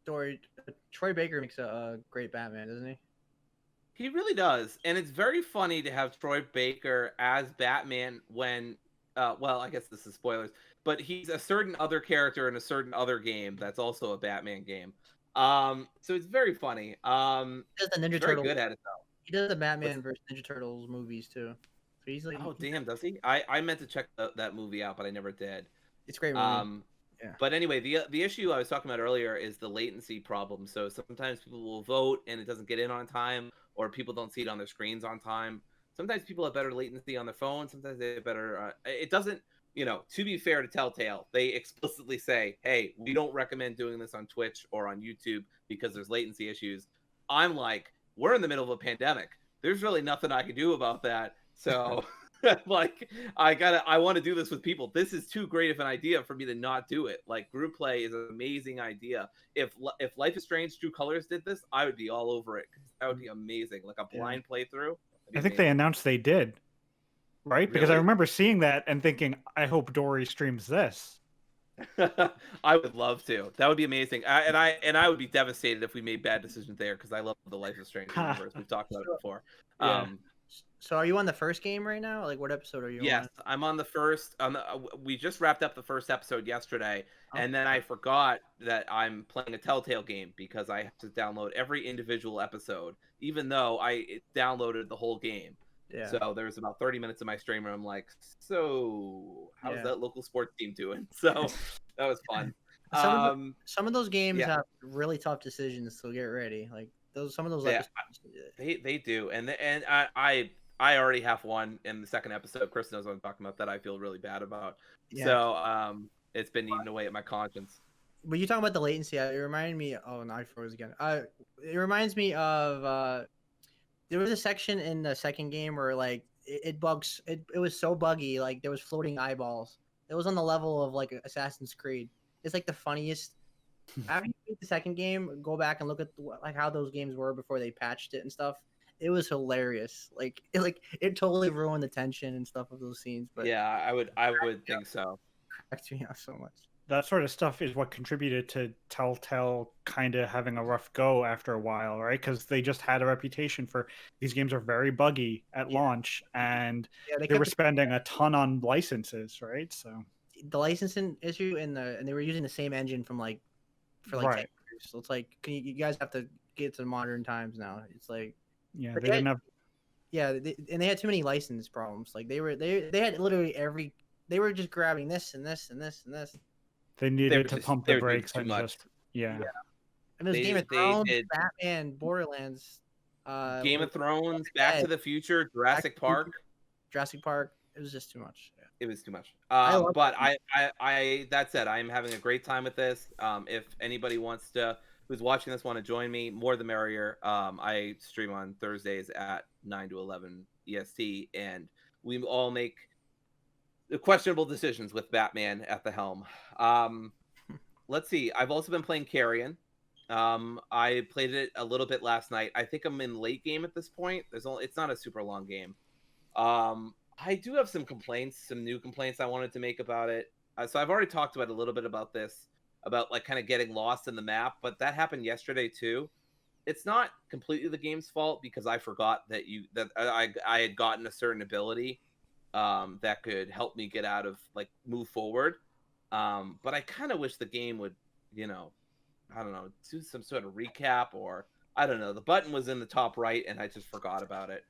Dory, Troy Baker makes a great Batman, doesn't he? He really does, and it's very funny to have Troy Baker as Batman when, well, I guess this is spoilers, but he's a certain other character in a certain other game that's also a Batman game. So it's very funny. He does the Ninja very Turtles. good at it though. He does the Batman versus Ninja Turtles movies too. So he's like, oh damn, does he? I meant to check that movie out, but I never did. It's a great movie. Yeah. But anyway, the issue I was talking about earlier is the latency problem. So sometimes people will vote and it doesn't get in on time, or people don't see it on their screens on time. Sometimes people have better latency on their phone. Sometimes they have better. It doesn't, to be fair to Telltale, they explicitly say, hey, we don't recommend doing this on Twitch or on YouTube because there's latency issues. I'm like, we're in the middle of a pandemic. There's really nothing I can do about that. So like, I want to do this with people. This is too great of an idea for me to not do it. Like, group play is an amazing idea. If Life is Strange True Colors did this, I would be all over it. That would be amazing. Like a blind playthrough. I think they announced they did, right? Really? Because I remember seeing that and thinking, I hope Dory streams this. I would love to. That would be amazing. I would be devastated if we made bad decisions there, because I love the Life is Strange universe. We've talked about it before. Yeah. So are you on the first game right now? Like, what episode are you on? Yes, I'm on the first. We just wrapped up the first episode yesterday, and then I forgot that I'm playing a Telltale game because I have to download every individual episode, even though I downloaded the whole game. Yeah. So there's about 30 minutes of my stream where I'm like, so how's that local sports team doing? So that was fun. Some of those games have really tough decisions, so get ready. Like some of those. They do, and I already have one in the second episode. Chris knows what I'm talking about, that I feel really bad about. Yeah. So it's been eating away at my conscience. When you talk about the latency, it reminded me. Oh, no, I froze again. It reminds me of there was a section in the second game where like it bugs. It was so buggy. Like there was floating eyeballs. It was on the level of like Assassin's Creed. It's like the funniest. After you beat the second game, go back and look at like how those games were before they patched it and stuff. It was hilarious. Like it totally ruined the tension and stuff of those scenes. But yeah, I would think so. Cracked me out so much. That sort of stuff is what contributed to Telltale kind of having a rough go after a while, right? Because they just had a reputation for these games are very buggy at launch, and they were spending a ton on licenses, right? So the licensing issue and they were using the same engine for like 10 years. So it's like, you guys have to get to modern times now. It's like, yeah, they didn't have. Yeah, and they had too many license problems. Like they had literally they were just grabbing this and this and this and this. They needed to pump the brakes and just And there's Game of Thrones, Batman, Borderlands, Game of Thrones, Back to the Future, Jurassic Park. It was just too much. Yeah. It was too much. But I that said, I'm having a great time with this. If anybody who's watching this want to join me, more the merrier. I stream on Thursdays at 9 to 11 EST, and we all make questionable decisions with Batman at the helm. Let's see. I've also been playing Carrion. I played it a little bit last night. I think I'm in late game at this point. It's not a super long game. I do have some new complaints I wanted to make about it. So I've already talked about a little bit about this, about like kind of getting lost in the map, but that happened yesterday too. It's not completely the game's fault, because I forgot that I had gotten a certain ability that could help me get out of, like, move forward. But I kind of wish the game would, I don't know, do some sort of recap, or I don't know. The button was in the top right and I just forgot about it.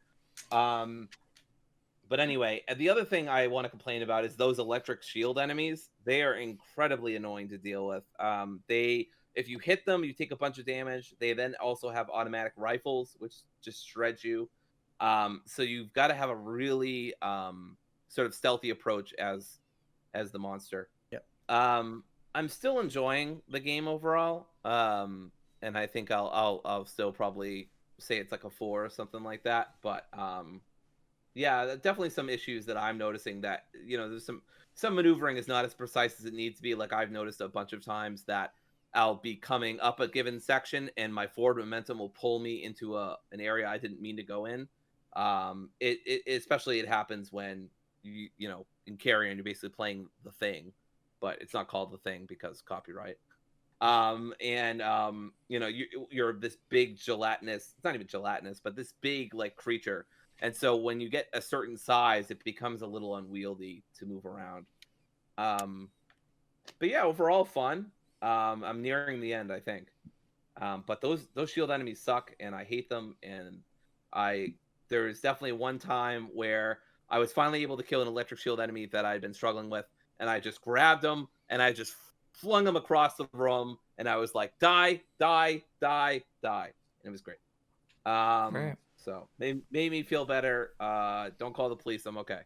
But anyway, the other thing I want to complain about is those electric shield enemies. They are incredibly annoying to deal with. If you hit them, you take a bunch of damage. They then also have automatic rifles, which just shred you. So you've got to have a really sort of stealthy approach as the monster. Yep. I'm still enjoying the game overall, and I think I'll still probably say it's like a 4 or something like that. But yeah, definitely some issues that I'm noticing that, there's some maneuvering is not as precise as it needs to be. Like I've noticed a bunch of times that I'll be coming up a given section and my forward momentum will pull me into an area I didn't mean to go in. It especially it happens when in Carrion you're basically playing the thing, but it's not called the thing because copyright. You're this big gelatinous, it's not even gelatinous, but this big like creature. And so when you get a certain size, it becomes a little unwieldy to move around. But yeah, overall fun. I'm nearing the end, I think. But those shield enemies suck and I hate them. And there was definitely one time where I was finally able to kill an electric shield enemy that I'd been struggling with, and I just grabbed him and I just flung him across the room, and I was like, die, die, die, die. And it was great. Great. So made me feel better. Don't call the police. I'm okay.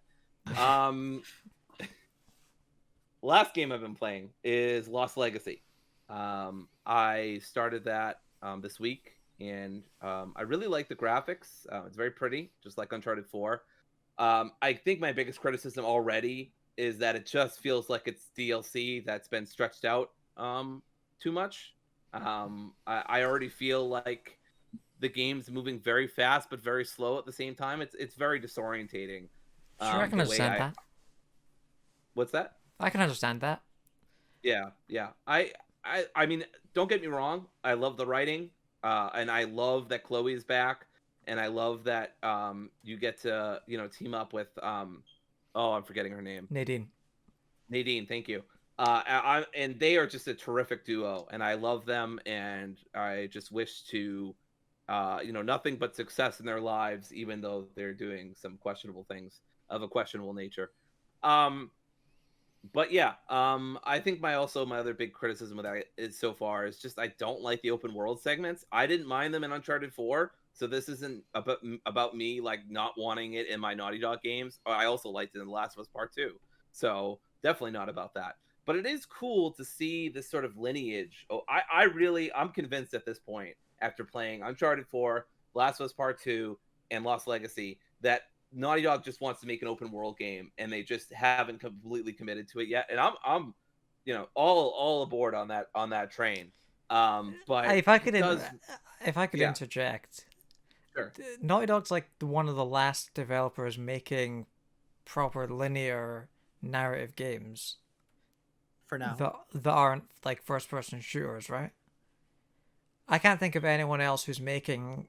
Last game I've been playing is Lost Legacy. I started that this week, and I really like the graphics. It's very pretty, just like Uncharted 4. I think my biggest criticism already is that it just feels like it's DLC that's been stretched out too much. I already feel like the game's moving very fast but very slow at the same time. It's very disorientating. Sure, I can understand that. What's that? I can understand that. Yeah. I mean, don't get me wrong. I love the writing, and I love that Chloe's back, and I love that you get to team up with I'm forgetting her name. Nadine, thank you. And they are just a terrific duo, and I love them, and I just wish to nothing but success in their lives, even though they're doing some questionable things of a questionable nature. But yeah, I think my other big criticism of that is so far is just I don't like the open world segments. I didn't mind them in Uncharted 4, so this isn't about me like not wanting it in my Naughty Dog games. I also liked it in The Last of Us Part 2, so definitely not about that. But it is cool to see this sort of lineage. I'm convinced at this point, after playing Uncharted 4, Last of Us Part 2, and Lost Legacy, that Naughty Dog just wants to make an open world game, and they just haven't completely committed to it yet. And I'm all aboard on that train. But if I could interject, sure. Naughty Dog's like one of the last developers making proper linear narrative games. For now, that aren't like first-person shooters, right? I can't think of anyone else who's making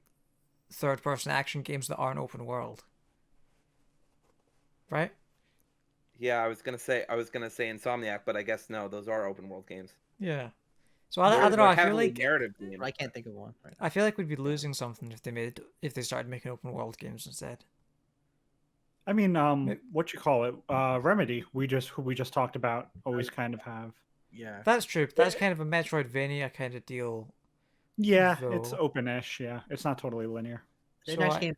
third-person action games that aren't open world. Right? Yeah, I was gonna say Insomniac, but I guess no, those are open world games. Yeah. So I don't know. I feel like narrative games. I can't think of one. Right now. I feel like we'd be losing something if they started making open world games instead. I mean, what you call it? Remedy. We just talked about always kind of have. Yeah. That's true. That's kind of a Metroidvania kind of deal. Yeah, though. It's open-ish. Yeah, it's not totally linear. The next game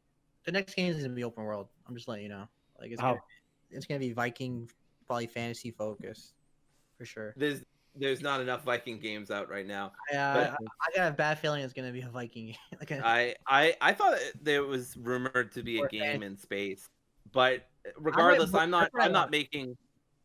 is gonna be open world. I'm just letting you know. Like it's gonna be Viking, probably fantasy focused, for sure. There's not enough Viking games out right now. I got a bad feeling it's gonna be a Viking. I thought there was rumored to be a game in space, but regardless, I'm not making.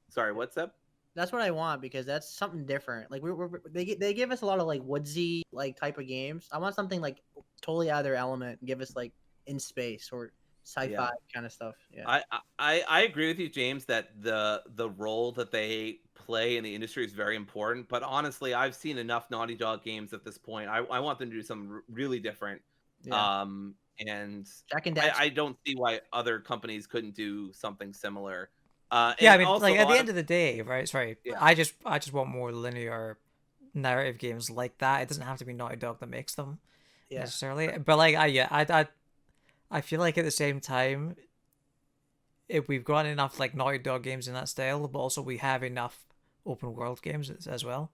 Sorry, what's up? That's what I want because that's something different. Like they give us a lot of like woodsy like type of games. I want something like totally out of their element and give us like in space or sci-fi kind of stuff. Yeah. I agree with you, James, that the role that they play in the industry is very important. But honestly, I've seen enough Naughty Dog games at this point. I want them to do something really different. Yeah. And Jack and I don't see why other companies couldn't do something similar. I mean, like at the end of the day, right? Sorry, yeah. I just want more linear narrative games like that. It doesn't have to be Naughty Dog that makes them necessarily. But like, I feel like at the same time, if we've got enough like Naughty Dog games in that style, but also we have enough open world games as well.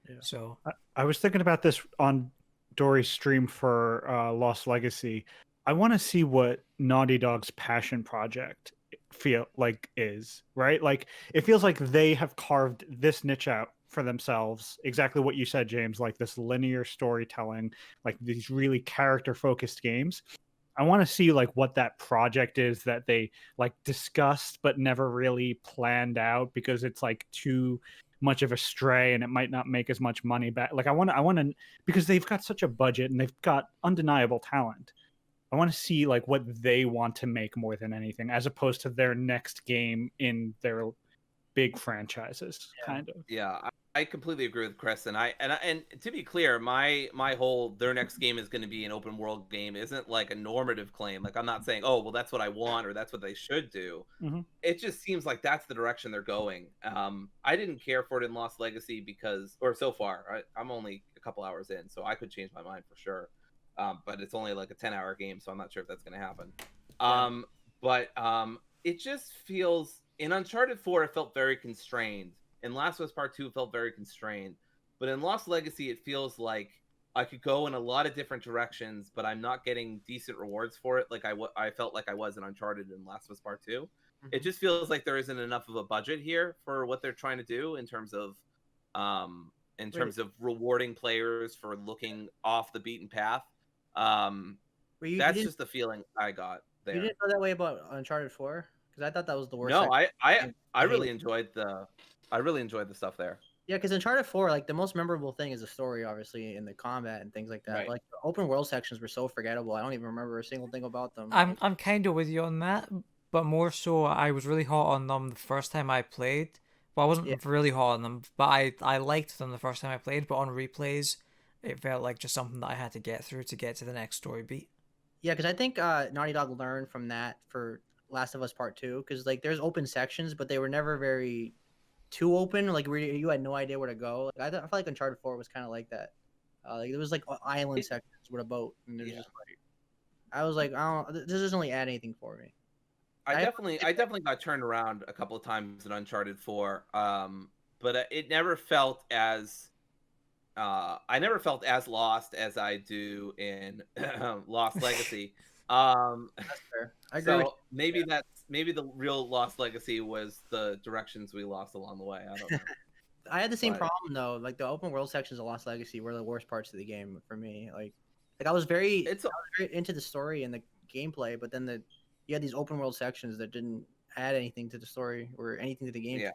Yeah. So I was thinking about this on Dory's stream for Lost Legacy. I want to see what Naughty Dog's passion project feel like is, right? Like it feels like they have carved this niche out for themselves exactly what you said, James, like this linear storytelling, like these really character focused games. I want to see like what that project is that they like discussed but never really planned out because it's like too much of a stray and it might not make as much money back. Like I want to because they've got such a budget and they've got undeniable talent. I want to see like what they want to make more than anything, as opposed to their next game in their big franchises, kind of. Yeah, I completely agree with Chris, and and to be clear, my whole their next game is going to be an open world game isn't like a normative claim. Like I'm not saying, oh well, that's what I want or that's what they should do. Mm-hmm. It just seems like that's the direction they're going. I didn't care for it in Lost Legacy because, or so far, I'm only a couple hours in, so I could change my mind for sure. But it's only like a 10-hour game, so I'm not sure if that's going to happen. But it just feels in Uncharted 4 it felt very constrained. In Last of Us Part 2 it felt very constrained. But in Lost Legacy it feels like I could go in a lot of different directions, but I'm not getting decent rewards for it like I felt like I was in Uncharted and Last of Us Part 2. Mm-hmm. It just feels like there isn't enough of a budget here for what they're trying to do in terms of rewarding players for looking off the beaten path. That's just the feeling I got there. You didn't feel that way about Uncharted 4? Because I thought that was the worst. No, I really enjoyed the stuff there. Yeah, because Uncharted 4, like the most memorable thing is the story, obviously, and the combat and things like that. Right. Like the open world sections were so forgettable. I don't even remember a single thing about them. I'm kind of with you on that, but more so, I was really hot on them the first time I played. Well, I wasn't really hot on them, but I liked them the first time I played. But on replays, it felt like just something that I had to get through to get to the next story beat. Yeah, because I think Naughty Dog learned from that for Last of Us Part 2, because like there's open sections, but they were never very too open. Like you had no idea where to go. Like, I feel like Uncharted 4 was kind of like that. Like there was like island sections with a boat, and it was just like I was like, I don't. This doesn't really add anything for me. I definitely got turned around a couple of times in Uncharted 4, but it never felt as I never felt as lost as I do in Lost Legacy. That's fair. I agree. So maybe the real Lost Legacy was the directions we lost along the way. I don't know. I had the same problem though. Like the open world sections of Lost Legacy were the worst parts of the game for me. Like I was very into the story and the gameplay, but then you had these open world sections that didn't add anything to the story or anything to the game. Yeah.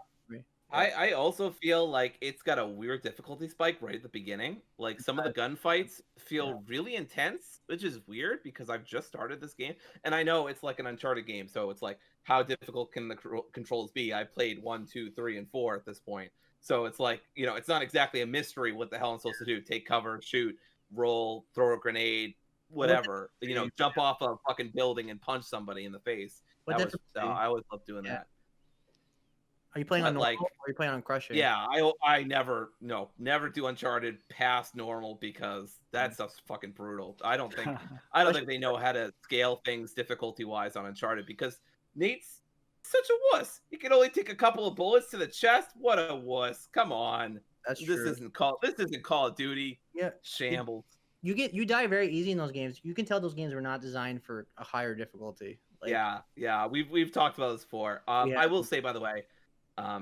I also feel like it's got a weird difficulty spike right at the beginning. Like some of the gunfights feel really intense, which is weird because I've just started this game. And I know it's like an Uncharted game, so it's like, how difficult can the controls be? I played 1, 2, 3, and 4 at this point. So it's like, it's not exactly a mystery what the hell I'm supposed to do. Take cover, shoot, roll, throw a grenade, whatever. Jump off a fucking building and punch somebody in the face. I always love doing that. Are you playing on normal or are you playing on crushing? Yeah, I never do Uncharted past normal because that stuff's fucking brutal. I don't think they know how to scale things difficulty wise on Uncharted because Nate's such a wuss. He can only take a couple of bullets to the chest. What a wuss! Come on, that's true. This isn't Call of Duty. Yeah, shambles. You die very easy in those games. You can tell those games were not designed for a higher difficulty. Like, yeah. We've talked about this before. I will say, by the way.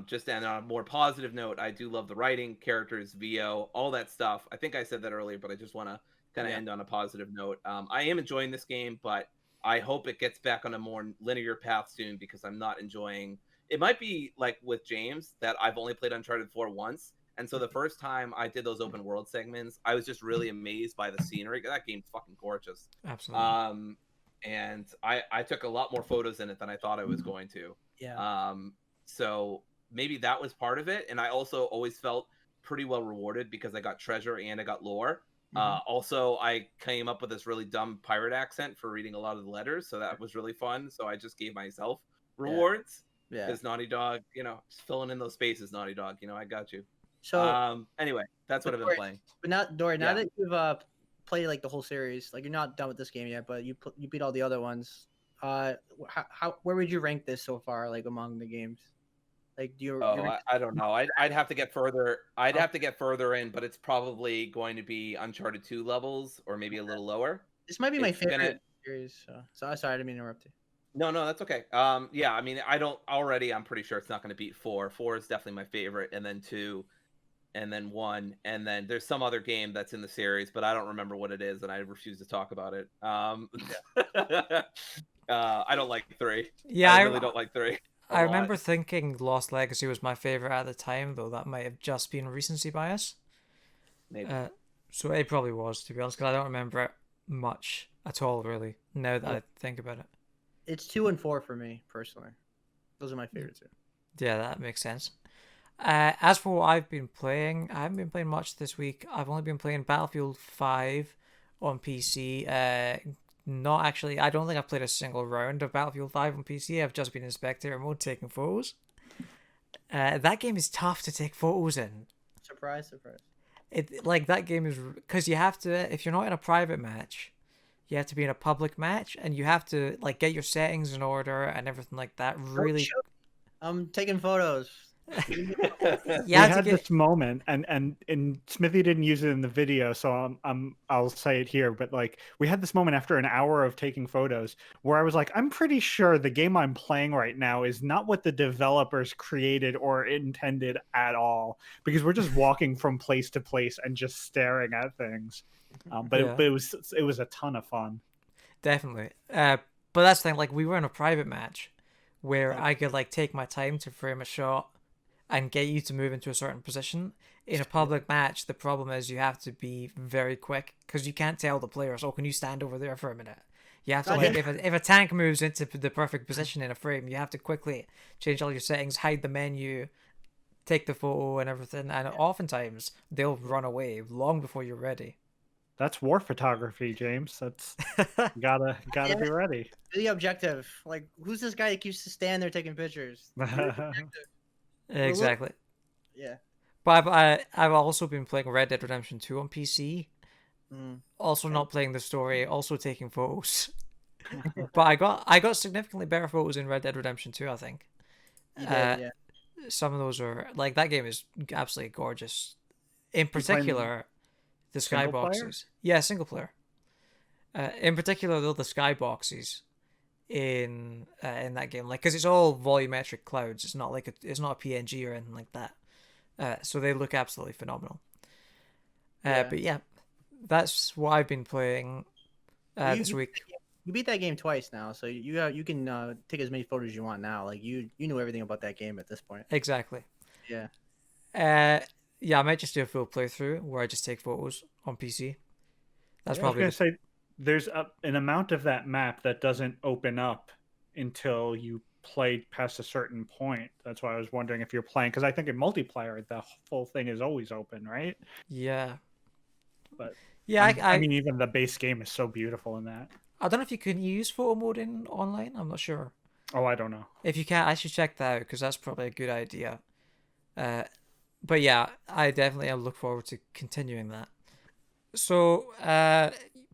Just to end on a more positive note, I do love the writing, characters, VO, all that stuff. I think I said that earlier, but I just want to kind of end on a positive note. I am enjoying this game, but I hope it gets back on a more linear path soon because I'm not enjoying. It might be like with James that I've only played Uncharted 4 once, and so the first time I did those open world segments, I was just really amazed by the scenery. That game's fucking gorgeous. Absolutely. And I took a lot more photos in it than I thought I was going to. Yeah. So maybe that was part of it. And I also always felt pretty well rewarded because I got treasure and I got lore. Also, I came up with this really dumb pirate accent for reading a lot of the letters. So that was really fun. So I just gave myself rewards. Yeah. Because Naughty Dog, just filling in those spaces, Naughty Dog, I got you. So anyway, that's what I've been playing. But now, Dory, now that you've played like the whole series, like you're not done with this game yet, but you beat all the other ones. Where would you rank this so far, like among the games? Like, I don't know. I'd have to get further. I'd have to get further in, but it's probably going to be Uncharted 2 levels, or maybe a little lower. This might be my favorite series. So sorry, I didn't mean to interrupt you. No, that's okay. Yeah, I mean, I'm pretty sure it's not going to beat 4. 4 is definitely my favorite, and then 2, and then 1, and then there's some other game that's in the series, but I don't remember what it is, and I refuse to talk about it. I don't like 3. Yeah, I really don't like 3. I remember thinking Lost Legacy was my favorite at the time, though that might have just been recency bias. Maybe. So it probably was, to be honest, because I don't remember it much at all, really, now that I think about it. It's 2 and 4 for me, personally. Those are my favorites. Yeah, that makes sense. As for what I've been playing, I haven't been playing much this week. I've only been playing Battlefield 5 on PC. Not actually, I don't think I've played a single round of Battlefield 5 on PC. I've just been in spectator mode taking photos. That game is tough to take photos in. Surprise. That game is, because you have to, if you're not in a private match, you have to be in a public match, and you have to get your settings in order and everything like that. Really, I'm taking photos. you we had this moment, and Smithy didn't use it in the video, so I'll say it here. But we had this moment after an hour of taking photos where I was like, I'm pretty sure the game I'm playing right now is not what the developers created or intended at all, because we're just walking from place to place and just staring at things. But it was a ton of fun. Definitely. But that's the thing. We were in a private match where I could take my time to frame a shot and get you to move into a certain position. In a public match, the problem is you have to be very quick, because you can't tell the players, can you stand over there for a minute? You have to, if a tank moves into the perfect position in a frame, you have to quickly change all your settings, hide the menu, take the photo and everything, and oftentimes they'll run away long before you're ready. That's war photography, James. That's gotta be ready. The objective. Who's this guy that keeps to stand there taking pictures? Exactly. Yeah. But I've also been playing Red Dead Redemption 2 on PC. Also not playing the story, also taking photos. But I got significantly better photos in Red Dead Redemption 2, I think. You did, yeah. Some of those are that game is absolutely gorgeous. In particular, the skyboxes. Yeah, single player. In particular, though, the skyboxes in that game, because it's all volumetric clouds. It's not it's not a PNG or anything like that. So they look absolutely phenomenal. But yeah, that's what I've been playing this week. You beat that game twice now, so you can take as many photos as you want now. You know everything about that game at this point. Exactly. Yeah. Yeah, I might just do a full playthrough where I just take photos on PC. That's probably. I was gonna say there's an amount of that map that doesn't open up until you play past a certain point. That's why I was wondering if you're playing, because I think in multiplayer the full thing is always open, right? Yeah. But yeah, I mean, even the base game is so beautiful in that. I don't know if you can use photo mode in online. I'm not sure. Oh, I don't know. If you can, I should check that out, because that's probably a good idea. But yeah, I definitely look forward to continuing that. So,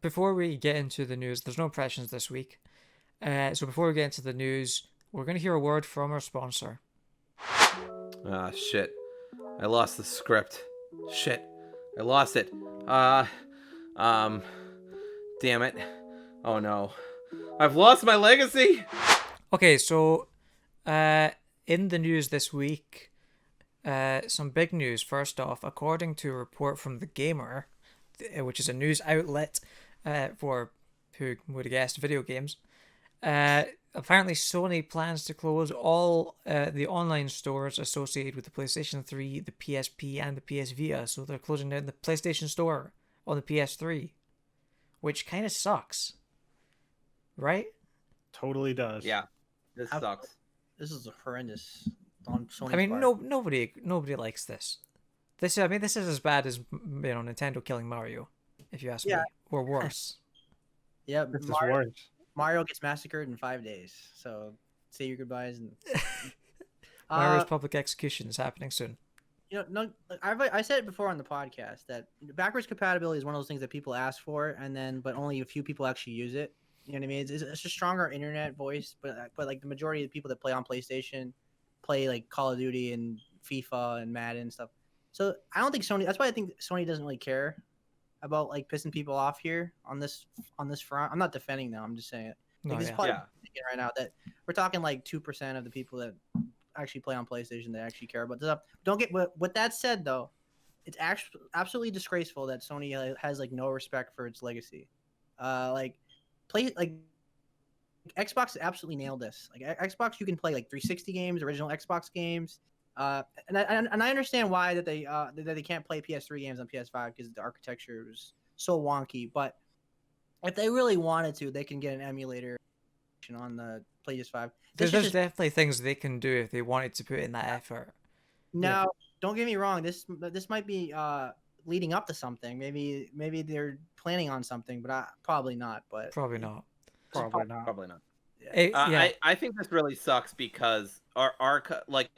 before we get into the news, there's no impressions this week. So before we get into the news, we're going to hear a word from our sponsor. Ah, shit. I lost the script. Shit. I lost it. Damn it. Oh no. I've lost my legacy! Okay, so, in the news this week, some big news. First off, according to a report from The Gamer, which is a news outlet for who would have guessed video games, apparently Sony plans to close all the online stores associated with the PlayStation 3, the PSP, and the PS Vita. So they're closing down the PlayStation Store on the PS3, which kind of sucks, right? Totally does. Yeah, this sucks. This is horrendous on Sony's I mean, part. nobody likes this. This is as bad as Nintendo killing Mario, if you ask me, or worse. Yeah, This is worse. Mario gets massacred in 5 days. So say your goodbyes. And Mario's public execution is happening soon. I said it before on the podcast that backwards compatibility is one of those things that people ask for, but only a few people actually use it. You know what I mean? It's a stronger internet voice, but the majority of the people that play on PlayStation play Call of Duty and FIFA and Madden and stuff. So I don't think Sony. That's why I think Sony doesn't really care about pissing people off here on this front. I'm not defending them. I'm just saying it. It's probably thinking right now that we're talking 2% of the people that actually play on PlayStation that actually care about this stuff. Don't get with that said though, it's actually absolutely disgraceful that Sony has like no respect for its legacy. Like Xbox absolutely nailed this. Like Xbox, you can play like 360 games, original Xbox games. And I understand why that they can't play PS3 games on PS5 because the architecture is so wonky. But if they really wanted to, they can get an emulator on the PS5. There's definitely things they can do if they wanted to put in that effort. Now, don't get me wrong. This might be leading up to something. Maybe they're planning on something, but probably not. But Probably not. Probably not. Probably not. Yeah. I think this really sucks because our like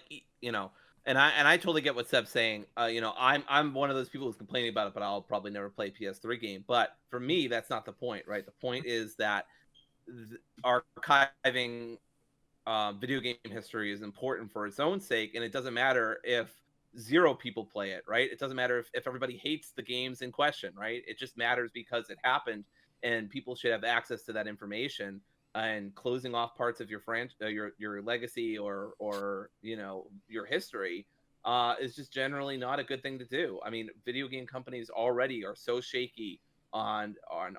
and I totally get what Seb's saying. I'm one of those people who's complaining about it, but I'll probably never play a PS3 game. But for me, that's not the point, right? The point is that archiving video game history is important for its own sake, and it doesn't matter if 0 people play it, right? It doesn't matter if everybody hates the games in question, right? It just matters because it happened, and people should have access to that information. And closing off parts of your your legacy or your history is just generally not a good thing to do. I mean, video game companies already are so shaky on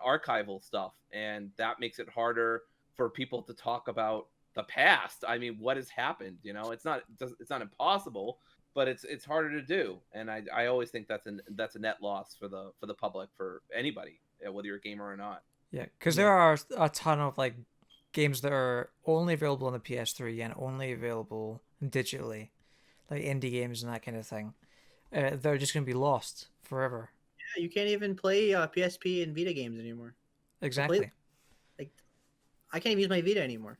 archival stuff, and that makes it harder for people to talk about the past. I mean, what has happened? It's not impossible, but it's harder to do. And I always think that's a net loss for the public, for anybody, whether you're a gamer or not. Yeah, because there are a ton of like games that are only available on the PS3 and only available digitally, like indie games and that kind of thing. They're just going to be lost forever. Yeah, you can't even play PSP and Vita games anymore. Exactly. Like, I can't even use my Vita anymore.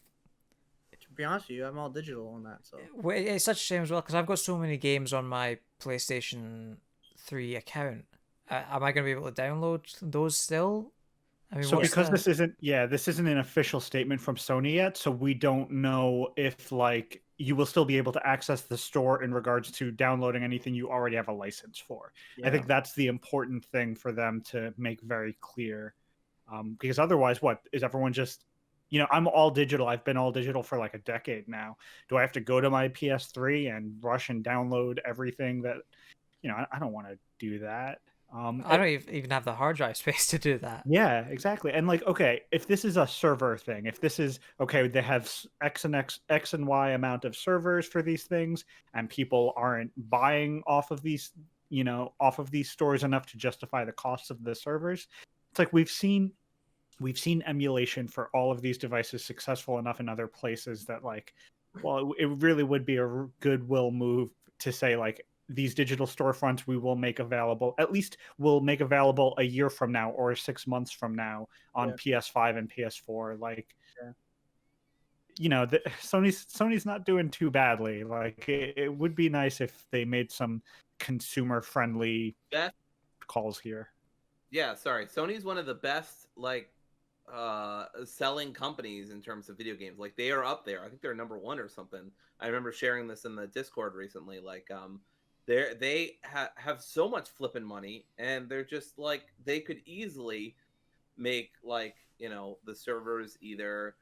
To be honest with you, I'm all digital on that. So It's such a shame as well because I've got so many games on my PlayStation 3 account. Am I going to be able to download those still? I mean, so because this isn't an official statement from Sony yet, so we don't know if like you will still be able to access the store in regards to downloading anything you already have a license for. Yeah. I think that's the important thing for them to make very clear, because otherwise, what is everyone just? I'm all digital. I've been all digital for like a decade now. Do I have to go to my PS3 and rush and download everything that? I don't want to do that. I don't even have the hard drive space to do that. Yeah, exactly. And like, okay, if this is a server thing, if this is okay, they have X and Y amount of servers for these things, and people aren't buying off of these stores enough to justify the costs of the servers. It's like we've seen emulation for all of these devices successful enough in other places that like, well, it really would be a goodwill move to say like, these digital storefronts we'll make available a year from now or 6 months from now on PS5 and PS4. Like, Sony's not doing too badly. Like, it would be nice if they made some consumer friendly calls here. Yeah, sorry. Sony's one of the best like selling companies in terms of video games. Like, they are up there. I think they're number 1 or something. I remember sharing this in the Discord recently. Like, they have so much flipping money, and they're just like, they could easily make like the servers either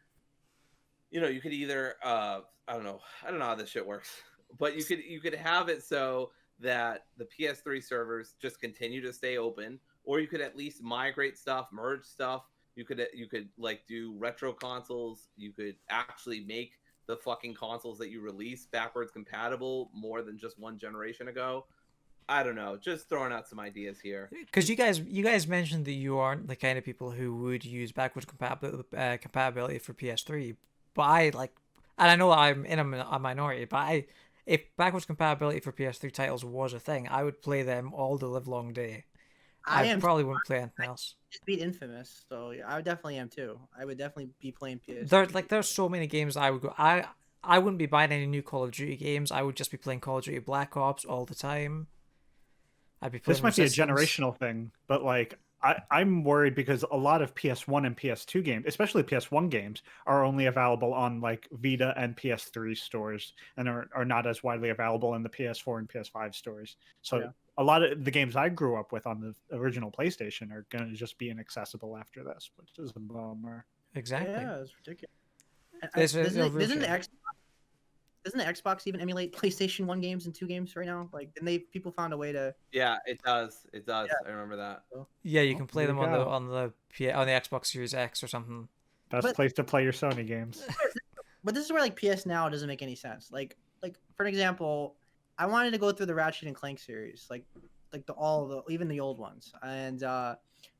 you could either I don't know how this shit works, but you could have it so that the PS3 servers just continue to stay open, or you could at least migrate stuff, merge stuff. You could like do retro consoles. You could actually make the fucking consoles that you release backwards compatible more than just one generation ago. I don't know, just throwing out some ideas here. Because you guys mentioned that you aren't the kind of people who would use backwards compatibility for PS3, but I like, and I know I'm in a minority, but if backwards compatibility for PS3 titles was a thing, I would play them all the live long day. I probably wouldn't play anything else. Just beat Infamous, so I definitely am too. I would definitely be playing PS. There's so many games I would go. I wouldn't be buying any new Call of Duty games. I would just be playing Call of Duty Black Ops all the time. I'd be playing. This might be a generational thing, but like I'm worried because a lot of PS1 and PS2 games, especially PS1 games, are only available on like Vita and PS3 stores, and are not as widely available in the PS4 and PS5 stores. So a lot of the games I grew up with on the original PlayStation are going to just be inaccessible after this, which is a bummer. Exactly. Yeah, it's ridiculous. Doesn't doesn't the Xbox even emulate PlayStation 1 games and 2 games right now? Like, and people found a way to. Yeah, it does. It does. Yeah. I remember that. Yeah, you Oh, can play there them you on go. the Xbox Series X or something. Best But- place to play your Sony games. But this is where like PS Now doesn't make any sense. Like for example, I wanted to go through the Ratchet and Clank series, like even the old ones, and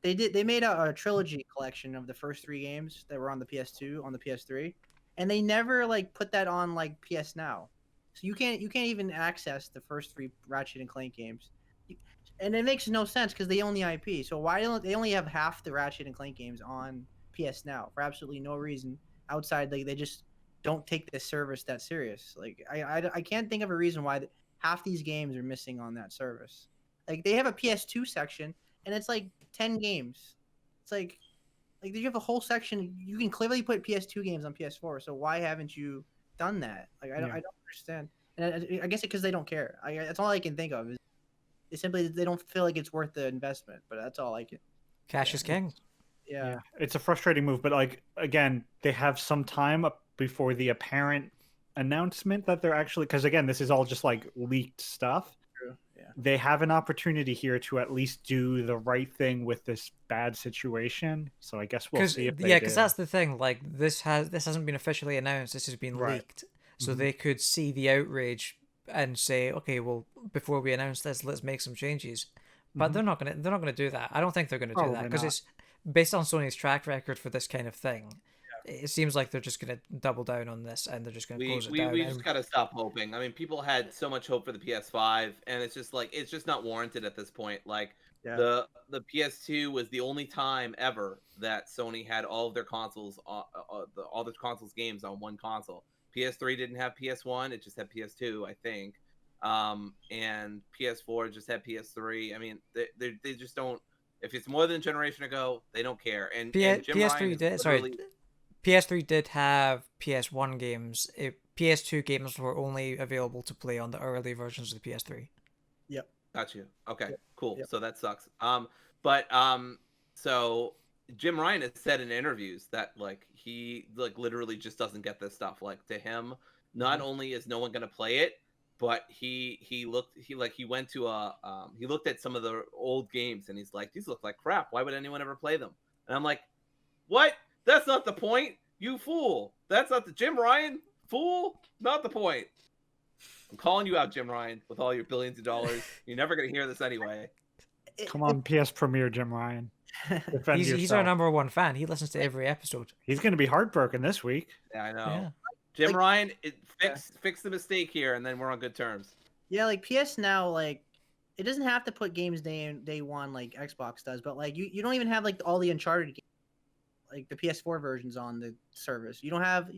they made a trilogy collection of the first 3 games that were on the PS2 on the PS3, and they never like put that on like PS Now, so you can't even access the first 3 Ratchet and Clank games, and it makes no sense because they own the IP. So why don't they only have half the Ratchet and Clank games on PS Now for absolutely no reason outside they just don't take this service that serious. Like I can't think of a reason why half these games are missing on that service. Like they have a PS2 section and it's like 10 games. It's like you have a whole section. You can clearly put PS2 games on PS4. So why haven't you done that? Like I don't understand. And I guess because they don't care. That's all I can think of. Is simply they don't feel like it's worth the investment. But that's all I can. Cash is king. Yeah. It's a frustrating move, but like again, they have some time up before the apparent announcement that they're actually, because again, this is all just like leaked stuff. True. Yeah. They have an opportunity here to at least do the right thing with this bad situation. So I guess we'll see if they because that's the thing. Like this hasn't been officially announced. This has been leaked, so they could see the outrage and say, okay, well, before we announce this, let's make some changes. But they're not gonna do that. I don't think they're gonna do that because it's based on Sony's track record for this kind of thing. It seems like they're just going to double down on this and they're just going to close it down. We just got to stop hoping. I mean, people had so much hope for the PS5, and it's just not warranted at this point. Like the PS2 was the only time ever that Sony had all of their consoles, all the consoles games on one console. PS3 didn't have PS1; it just had PS2, I think, and PS4 just had PS3. I mean, they just don't. If it's more than a generation ago, they don't care. And PS3 did. Sorry. PS3 did have PS1 games. PS2 games were only available to play on the early versions of the PS3. Yep. Got you. Okay, cool. Yep. So that sucks. So Jim Ryan has said in interviews that like he like literally just doesn't get this stuff. Like to him, not only is no one gonna play it, but he went to he looked at some of the old games and he's like, these look like crap. Why would anyone ever play them? And I'm like, what? That's not the point, you fool. That's not the Jim Ryan, fool. Not the point. I'm calling you out, Jim Ryan, with all your billions of dollars. You're never going to hear this anyway. Come on, PSPremiere, Jim Ryan. He's our #1 fan. He listens to every episode. He's going to be heartbroken this week. Yeah, I know. Yeah. Jim Ryan, fix the mistake here, and then we're on good terms. Yeah, like PS Now, like it doesn't have to put games day one like Xbox does, but like you don't even have like all the Uncharted games, like the PS4 versions on the service. You don't have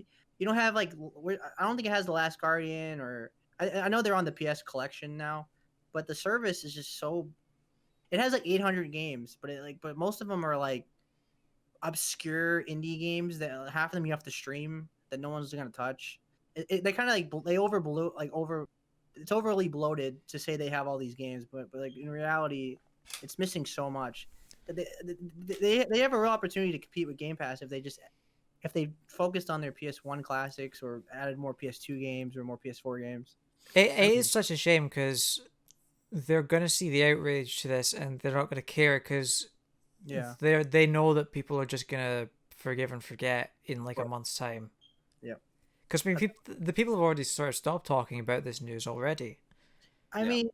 like I don't think it has The Last Guardian, or I know they're on the PS collection now, but the service is just so. It has like 800 games, but most of them are like obscure indie games that half of them you have to stream that no one's gonna touch. They kind of like they it's overly bloated to say they have all these games, but like in reality, it's missing so much. They have a real opportunity to compete with Game Pass if they focused on their PS1 classics or added more PS2 games or more PS4 games. It is such a shame because they're gonna see the outrage to this and they're not gonna care because they know that people are just gonna forgive and forget in like a month's time. Yep. Because I mean, the people have already sort of stopped talking about this news already. I mean,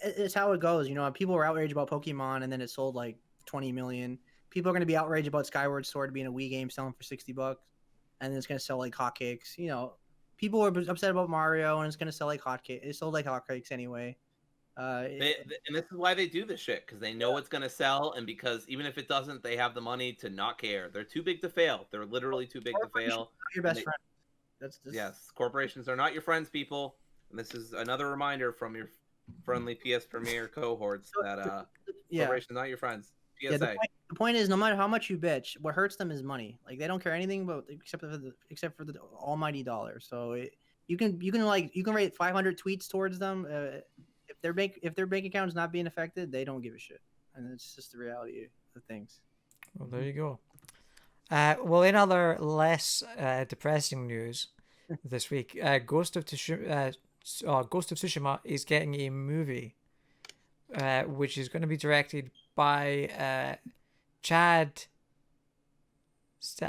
it's how it goes. You know, people were outraged about Pokemon, and then it sold like 20 million. People are going to be outraged about Skyward Sword being a Wii game selling for $60, and then it's going to sell like hotcakes. You know, people were upset about Mario, and it's going to sell like hotcakes. It sold like hotcakes anyway. And this is why they do this shit, because they know it's going to sell, and because even if it doesn't, they have the money to not care. They're too big to fail. They're literally too big to fail. Your best friend. Yes, corporations are not your friends, people. And this is another reminder from your friendly PSPremiere cohorts that corporations are not your friends. PSA. Yeah, the point is, no matter how much you bitch, what hurts them is money. Like they don't care anything about except for the almighty dollar. So you can rate 500 tweets towards them. If their bank account is not being affected, they don't give a shit, and it's just the reality of things. Well, there you go. Well, in other less depressing news, this week. Ghost of Tsushima is getting a movie, which is going to be directed by Chad.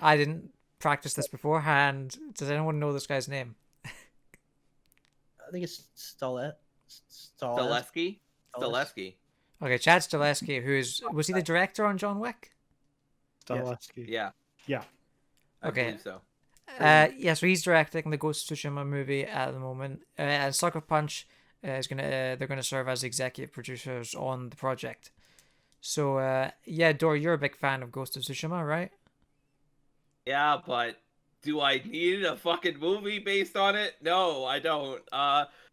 I didn't practice this beforehand. Does anyone know this guy's name? I think it's Stileski. Okay, Chad Stileski, was he the director on John Wick? Stileski. Yeah. Yeah. I Okay. believe so. Yeah, so he's directing the Ghost of Tsushima movie at the moment, and Sucker Punch they're gonna serve as executive producers on the project. So yeah, Dory, you're a big fan of Ghost of Tsushima, right? Yeah, but do I need a fucking movie based on it? No, I don't.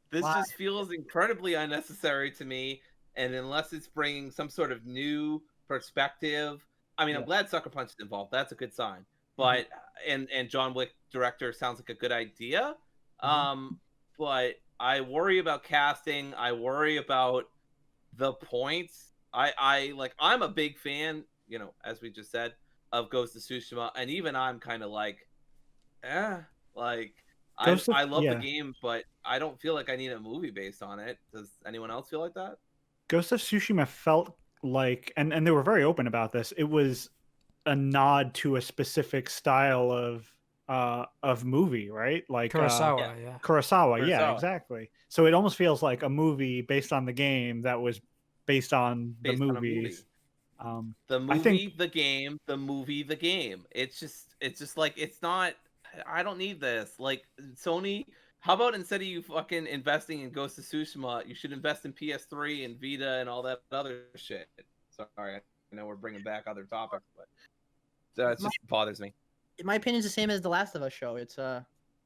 This Why? just feels incredibly unnecessary to me, and unless it's bringing some sort of new perspective, I mean, I'm glad Sucker Punch is involved. That's a good sign. But and John Wick director sounds like a good idea. But I worry about casting. I worry about the points. I'm a big fan, as we just said, of Ghost of Tsushima, and even I'm kind of like, like I love the game, but I don't feel like I need a movie based on it. Does anyone else feel like that? Ghost of Tsushima felt like, and they were very open about this, it was a nod to a specific style of movie, right? Like Kurosawa, Kurosawa, yeah, exactly. So it almost feels like a movie based on the game that was based on the movies. The movie, the game, the movie, the game. It's just like, it's not. I don't need this. Like, Sony, how about instead of you fucking investing in Ghost of Tsushima, you should invest in PS3 and Vita and all that other shit. Sorry, I know we're bringing back other topics, but it just bothers me. In my opinion, it's the same as the Last of Us show. It's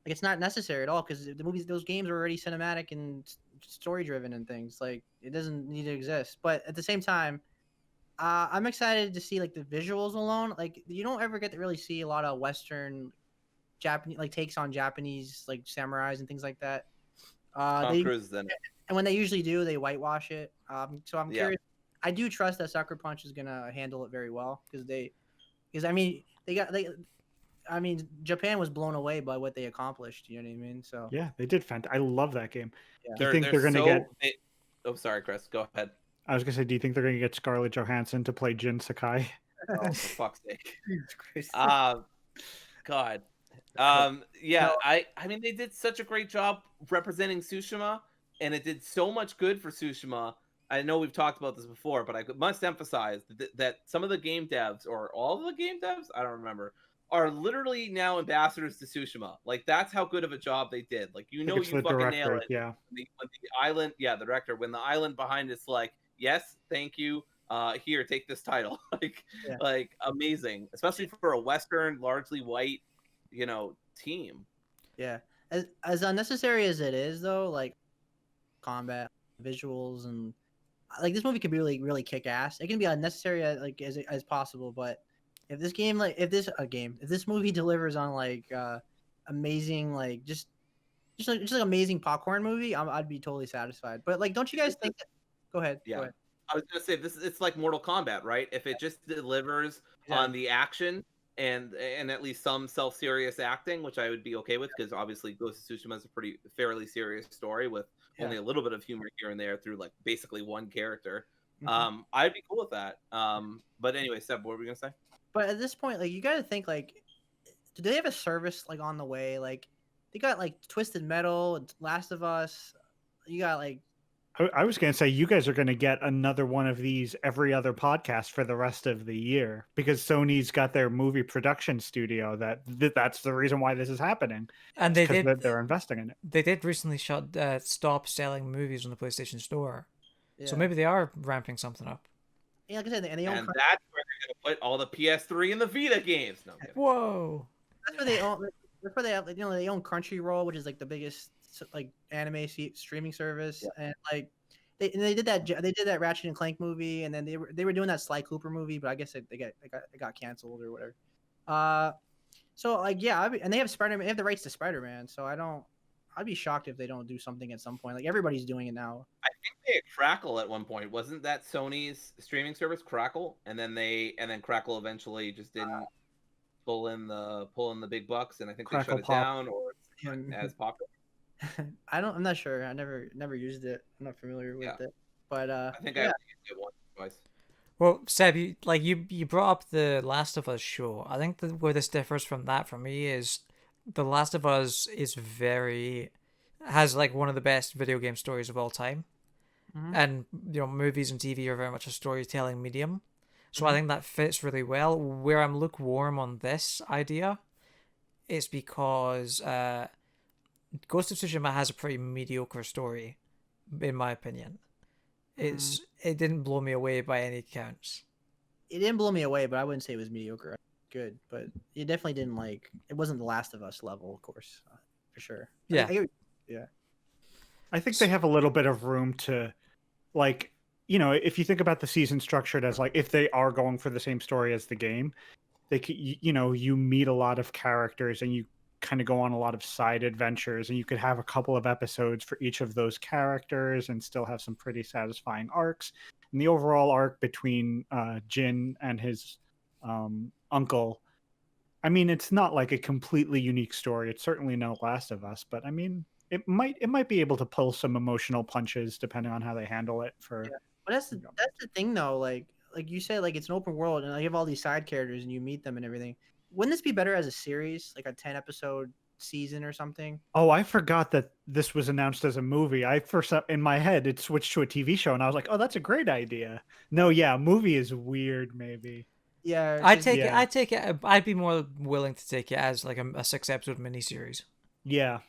it's not necessary at all, because those games are already cinematic and story driven and things. Like, it doesn't need to exist. But at the same time, I'm excited to see like the visuals alone. Like, you don't ever get to really see a lot of Western, Japanese like takes on Japanese like samurais and things like that. Tom Cruise is in it. And when they usually do, they whitewash it. So I'm curious. I do trust that Sucker Punch is gonna handle it very well, because Japan was blown away by what they accomplished. You know what I mean? So yeah, they did I love that game. Yeah. Do you think they're gonna get? Oh, sorry, Chris. Go ahead. I was gonna say, do you think they're gonna get Scarlett Johansson to play Jin Sakai? Oh, for fuck's sake! Jesus Christ. God. No. I mean, they did such a great job representing Tsushima, and it did so much good for Tsushima. I know we've talked about this before, but I must emphasize that some of the game devs, or all of the game devs, I don't remember, are literally now ambassadors to Tsushima. Like, that's how good of a job they did. Like, you fucking nail it. Yeah. When the island, the director, when the island behind it's like, yes, thank you. Here, take this title. Like amazing, especially for a Western, largely white, team. Yeah. As unnecessary as it is, though, like combat, visuals, and like this movie could be really, really kick ass. It can be unnecessary as possible, but if this movie delivers on like amazing, like just like amazing popcorn movie, I'd be totally satisfied. But like, don't you guys think that... Go ahead. Yeah. Go ahead. I was gonna say, it's like Mortal Kombat, right? If it just delivers on the action and at least some self-serious acting, which I would be okay with, because obviously Ghost of Tsushima is a fairly serious story with only a little bit of humor here and there through like basically one character. I'd be cool with that. But anyway, Seb, what were we gonna say? But at this point, like, you got to think, like, do they have a service like on the way? Like, they got like Twisted Metal and Last of Us. You got like... I was going to say, you guys are going to get another one of these every other podcast for the rest of the year, because Sony's got their movie production studio. That's the reason why this is happening. And they're investing in it. They did recently stop selling movies on the PlayStation Store, so maybe they are ramping something up. Yeah, like I said, and that's where they're going to put all the PS3 and the Vita games. No, whoa! That's where they own. That's where they have. They own Crunchyroll, which is like the biggest like anime streaming service, and like they did that. They did that Ratchet and Clank movie, and then they were doing that Sly Cooper movie, but I guess they got canceled or whatever. So like, yeah, and they have Spider-Man. They have the rights to Spider-Man, so I'd be shocked if they don't do something at some point. Like, everybody's doing it now. I think they had Crackle at one point. Wasn't that Sony's streaming service, Crackle? And then Crackle eventually just didn't pull in the big bucks, and I think they shut it down. Or as popular. I'm not sure. I never used it. I'm not familiar with it. But I think I yeah. only used it once or twice. Well, Seb, you brought up the Last of Us show. I think that where this differs from that for me is the Last of Us has like one of the best video game stories of all time, and movies and TV are very much a storytelling medium. So I think that fits really well. Where I'm lukewarm on this idea is because Ghost of Tsushima has a pretty mediocre story, in my opinion. It didn't blow me away by any counts. It didn't blow me away, but I wouldn't say it was mediocre. Good, but it definitely didn't it wasn't The Last of Us level, of course, for sure. Yeah. I think they have a little bit of room to, like, if you think about the season structured as like, if they are going for the same story as the game, they could, you meet a lot of characters and you kind of go on a lot of side adventures, and you could have a couple of episodes for each of those characters and still have some pretty satisfying arcs. And the overall arc between Jin and his uncle, I mean, it's not like a completely unique story. It's certainly no Last of Us, but I mean, it might be able to pull some emotional punches depending on how they handle it. But that's the thing though. Like you said, like it's an open world, and you have all these side characters, and you meet them and everything. Wouldn't this be better as a series, like a 10-episode season or something? Oh, I forgot that this was announced as a movie. In my head, it switched to a TV show, and I was like, "Oh, that's a great idea." No, yeah, movie is weird, maybe. Yeah, I take it. I'd be more willing to take it as like a 6-episode miniseries. Yeah.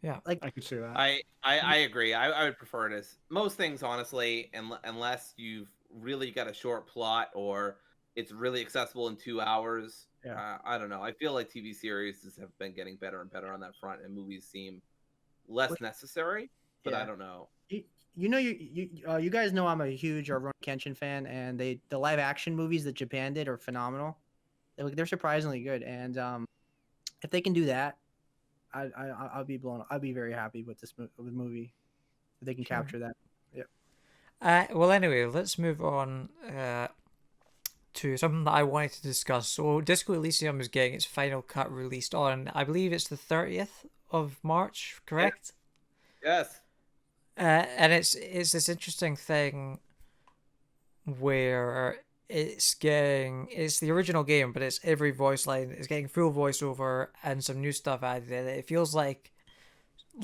Yeah, like I could see that. I agree. I would prefer it as most things, honestly, unless you've really got a short plot or it's really accessible in 2 hours. Yeah. I don't know. I feel like TV series have been getting better and better on that front, and movies seem less necessary. But I don't know. You guys know I'm a huge Rurouni Kenshin fan, and the live action movies that Japan did are phenomenal. They're surprisingly good, and if they can do that, I'll be very happy with this movie. If they can capture that. Yeah. Well, anyway, let's move on to something that I wanted to discuss. So, Disco Elysium is getting its final cut released on, I believe it's the 30th of March, correct? Yes. And it's this interesting thing where it's the original game, but it's every voice line is getting full voiceover and some new stuff added in it. It feels like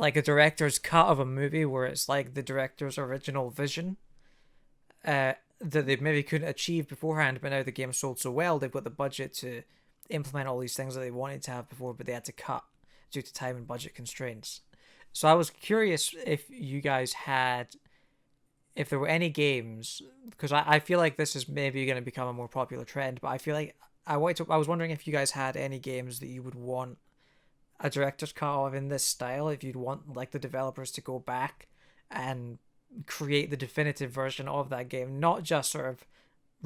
a director's cut of a movie where it's like the director's original vision that they maybe couldn't achieve beforehand, but now the game sold so well, they've got the budget to implement all these things that they wanted to have before, but they had to cut due to time and budget constraints. So I was curious if you guys if there were any games, because I feel like this is maybe going to become a more popular trend, but I feel like I was wondering if you guys had any games that you would want a director's cut of in this style, if you'd want like the developers to go back and create the definitive version of that game, not just sort of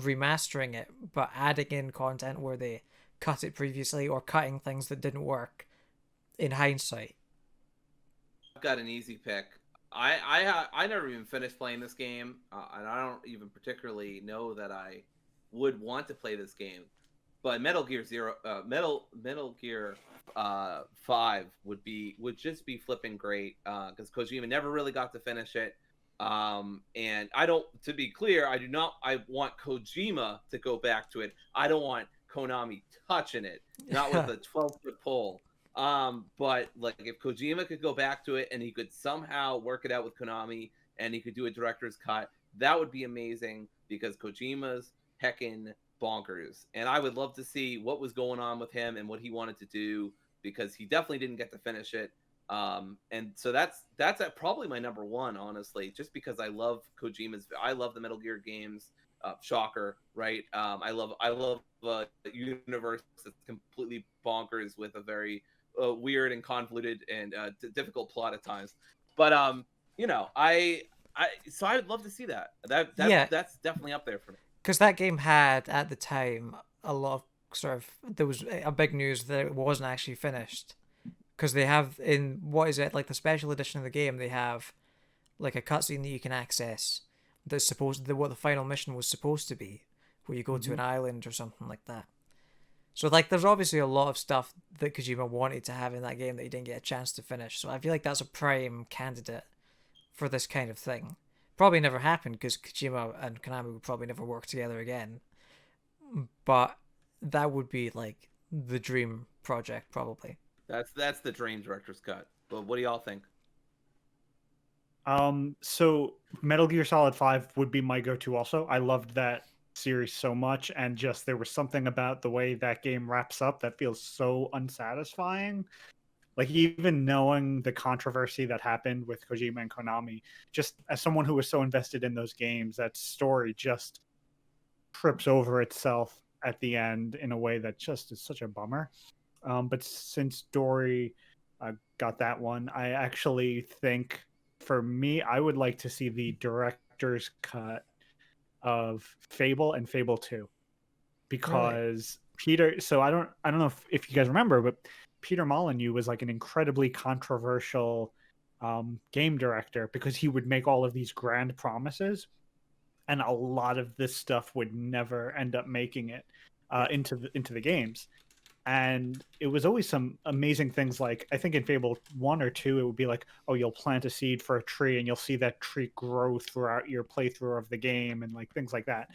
remastering it, but adding in content where they cut it previously or cutting things that didn't work in hindsight. I've got an easy pick. I never even finished playing this game, and I don't even particularly know that I would want to play this game. But Metal Gear 5 would just be flipping great, because Kojima never really got to finish it. And to be clear, I want Kojima to go back to it. I don't want Konami touching it, not with a 12-foot pole. But like if Kojima could go back to it and he could somehow work it out with Konami and he could do a director's cut, that would be amazing, because Kojima's heckin' bonkers. And I would love to see what was going on with him and what he wanted to do, because he definitely didn't get to finish it. And so that's probably my number one, honestly, just because I love the Metal Gear games. Shocker, right? I love a universe that's completely bonkers with a very weird and convoluted and difficult plot at times. But so I would love to see that. That's definitely up there for me. Because that game had at the time a lot of there was a big news that it wasn't actually finished. Because they have in what the special edition of the game, they have like a cutscene that you can access what the final mission was supposed to be, where you go to an island or something like that. So like, there's obviously a lot of stuff that Kojima wanted to have in that game that he didn't get a chance to finish. So I feel like that's a prime candidate for this kind of thing. Probably never happened because Kojima and Konami would probably never work together again. But that would be like the dream project, probably. That's the dream director's cut. But what do y'all think? So Metal Gear Solid 5 would be my go-to also. I loved that series so much, and just there was something about the way that game wraps up that feels so unsatisfying. Like, even knowing the controversy that happened with Kojima and Konami, just as someone who was so invested in those games, that story just trips over itself at the end in a way that just is such a bummer. But since Dory got that one, I actually think, for me, I would like to see the director's cut of Fable and Fable 2, because Peter. So I don't know if you guys remember, but Peter Molyneux was like an incredibly controversial game director, because he would make all of these grand promises, and a lot of this stuff would never end up making it into the games. And it was always some amazing things. Like, I think in Fable 1 or 2, it would be like, oh, you'll plant a seed for a tree and you'll see that tree grow throughout your playthrough of the game, and like things like that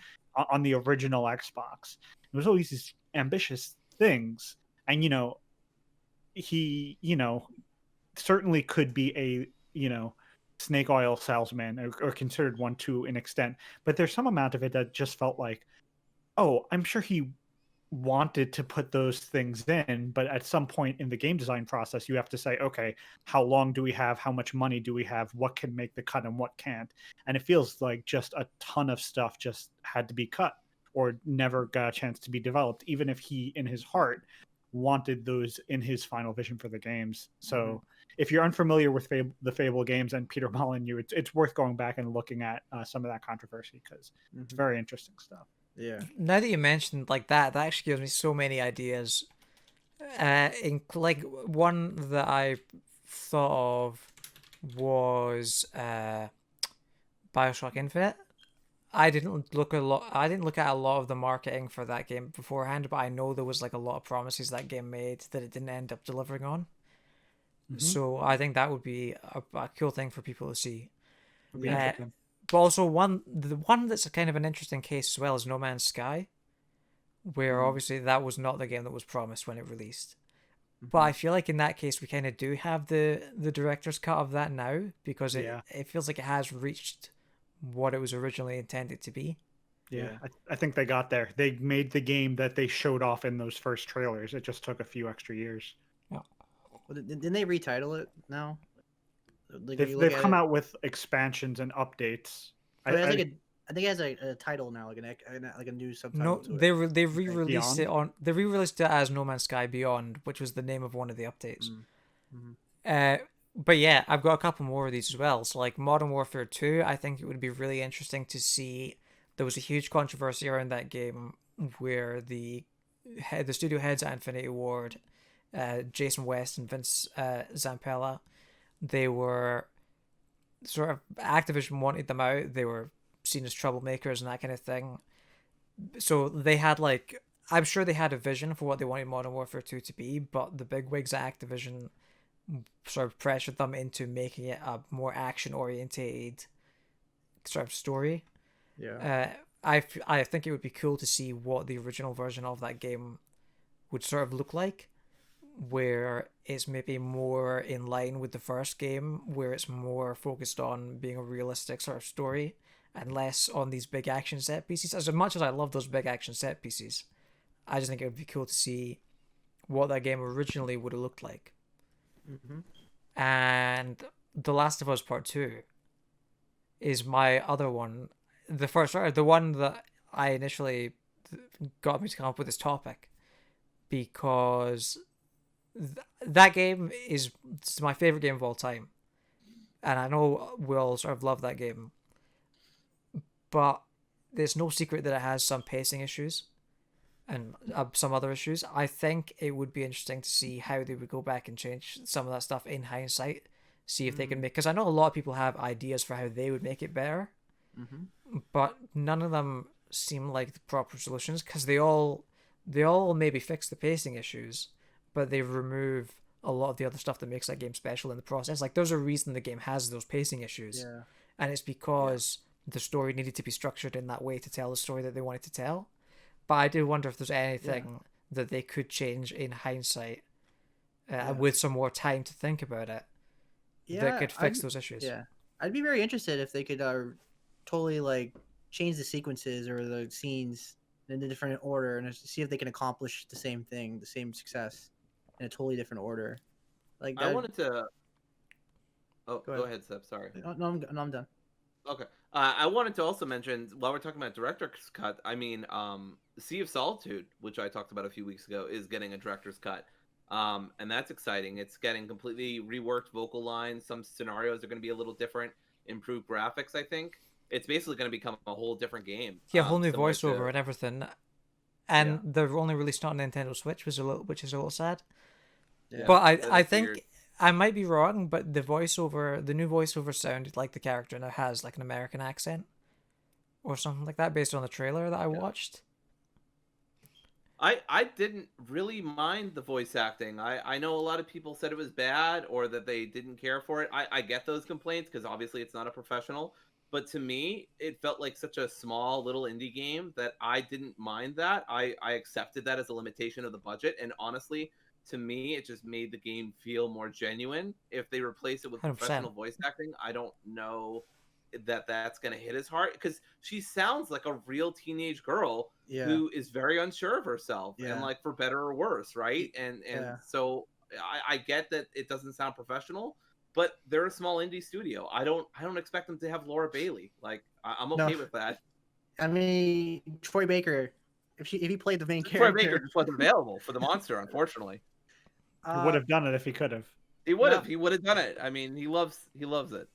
on the original Xbox. It was always these ambitious things. And, he, certainly could be a, snake oil salesman, or considered one to an extent. But there's some amount of it that just felt like, oh, I'm sure he wanted to put those things in, but at some point in the game design process, you have to say, okay, how long do we have? How much money do we have? What can make the cut and what can't? And it feels like just a ton of stuff just had to be cut or never got a chance to be developed, even if he, in his heart, wanted those in his final vision for the games. So if you're unfamiliar with the Fable games and Peter Molyneux, it's worth going back and looking at some of that controversy, because it's very interesting stuff. Yeah. Now that you mentioned like that actually gives me so many ideas. Like, one that I thought of was BioShock Infinite. I didn't look at a lot of the marketing for that game beforehand, but I know there was like a lot of promises that game made that it didn't end up delivering on. So I think that would be a cool thing for people to see. But also the one that's a kind of an interesting case as well is No Man's Sky, where obviously that was not the game that was promised when it released. But I feel like in that case we kind of do have the director's cut of that now, because it feels like it has reached what it was originally intended to be. Yeah. I think they got there. They made the game that they showed off in those first trailers. It just took a few extra years. Yeah. Well, didn't they retitle it now? Like, they've come out with expansions and updates. I think it has a title now, like a new subtitle. No, they re-released it on. They re-released it as No Man's Sky Beyond, which was the name of one of the updates. But yeah, I've got a couple more of these as well. So like Modern Warfare 2, I think it would be really interesting to see. There was a huge controversy around that game where the studio heads at Infinity Ward, Jason West and Vince Zampella, they were sort of, Activision wanted them out. They were seen as troublemakers and that kind of thing. So they had like, I'm sure they had a vision for what they wanted Modern Warfare 2 to be, but the bigwigs at Activision sort of pressured them into making it a more action-orientated sort of story. Yeah. I think it would be cool to see what the original version of that game would sort of look like, where it's maybe more in line with the first game, where it's more focused on being a realistic sort of story and less on these big action set pieces. As much as I love those big action set pieces, I just think it would be cool to see what that game originally would have looked like. And The Last of Us Part 2 is my other one. The one that I initially got me to come up with this topic, because that game is my favorite game of all time, and I know we'll sort of love that game, but there's no secret that it has some pacing issues and some other issues. I think it would be interesting to see how they would go back and change some of that stuff in hindsight, see if they can make, because I know a lot of people have ideas for how they would make it better, but none of them seem like the proper solutions, because they all maybe fix the pacing issues, but they remove a lot of the other stuff that makes that game special in the process. Like, there's a reason the game has those pacing issues, Yeah. and it's because the story needed to be structured in that way to tell the story that they wanted to tell. But I do wonder if there's anything that they could change in hindsight, with some more time to think about it, that could fix those issues. Yeah, I'd be very interested if they could totally like change the sequences or the scenes in a different order and see if they can accomplish the same thing, the same success in a totally different order. Like I wanted to. Oh, go ahead, Seb. Sorry. No, I'm done. Okay. I wanted to also mention, while we're talking about director's cut, I mean, Sea of Solitude, which I talked about a few weeks ago, is getting a director's cut. And that's exciting. It's getting completely reworked vocal lines. Some scenarios are going to be a little different, improved graphics, I think. It's basically going to become a whole different game. Yeah, whole new voiceover and everything. And they're only released on Nintendo Switch, which is a little sad. Yeah. But I think weird. I might be wrong, but the new voiceover sounded like the character now has like an American accent or something like that based on the trailer that I watched. I didn't really mind the voice acting. I know a lot of people said it was bad or that they didn't care for it. I get those complaints because obviously it's not a professional. But to me, it felt like such a small little indie game that I didn't mind that. I accepted that as a limitation of the budget. And honestly, to me, it just made the game feel more genuine. If they replace it with 100%. Professional voice acting, I don't know that that's going to hit as hard, because she sounds like a real teenage girl who is very unsure of herself, and like, for better or worse, right? And so I get that it doesn't sound professional, but they're a small indie studio. I don't expect them to have Laura Bailey. Like, I'm okay with that. I mean, Troy Baker, if he played the main character, Troy Baker just wasn't available for the monster, unfortunately. He would have done it if he could have. He would have. He would have done it. I mean, he loves it.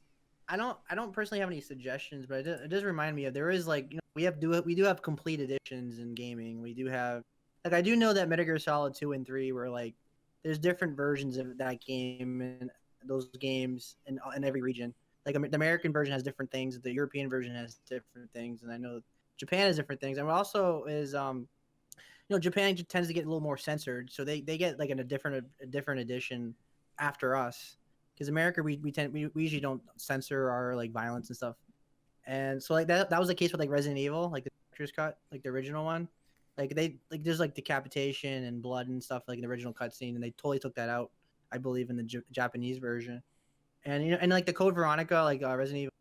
I don't personally have any suggestions, but it does remind me of, there is, like, we do have complete editions in gaming. We do have, like, I do know that Metal Gear Solid 2 and 3 were, like, there's different versions of that game and those games in every region. Like, the American version has different things, the European version has different things, and I know Japan has different things. And also is Japan tends to get a little more censored, so they get like a different edition after us. Because America, we usually don't censor our like violence and stuff, and so like that was the case with like Resident Evil, like the director's cut, like the original one, like there's like decapitation and blood and stuff like in the original cutscene, and they totally took that out, I believe, in the Japanese version, and and like the Code Veronica, like Resident Evil,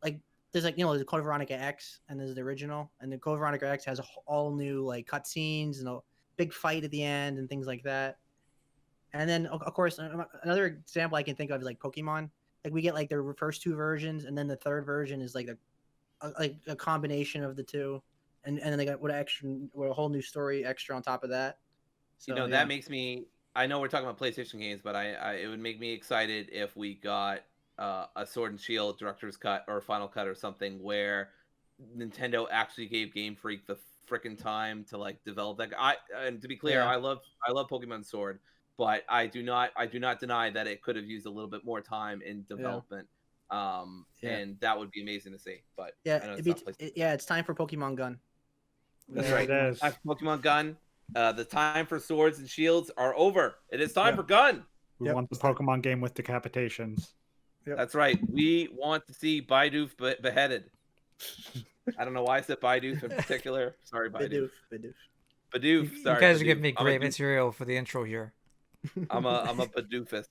like there's like the Code Veronica X, and there's the original, and the Code Veronica X has all new like cutscenes and a big fight at the end and things like that. And then, of course, another example I can think of is like Pokemon. Like, we get like their first two versions, and then the third version is like a combination of the two, and then they got a whole new story extra on top of that. So, that makes me. I know we're talking about PlayStation games, but it would make me excited if we got a Sword and Shield director's cut or final cut or something where Nintendo actually gave Game Freak the frickin' time to like develop that. And to be clear, I love Pokemon Sword. But I do not deny that it could have used a little bit more time in development, and that would be amazing to see. But it's time for Pokemon Gun. That's right. It is. Pokemon Gun. The time for swords and shields are over. It is time for Gun. We want the Pokemon game with decapitations. Yep. That's right. We want to see Bidoof beheaded. I don't know why I said Bidoof in particular. Sorry, Bidoof. Bidoof. Sorry. You guys are giving me great material for the intro here. I'm a Bidoofist.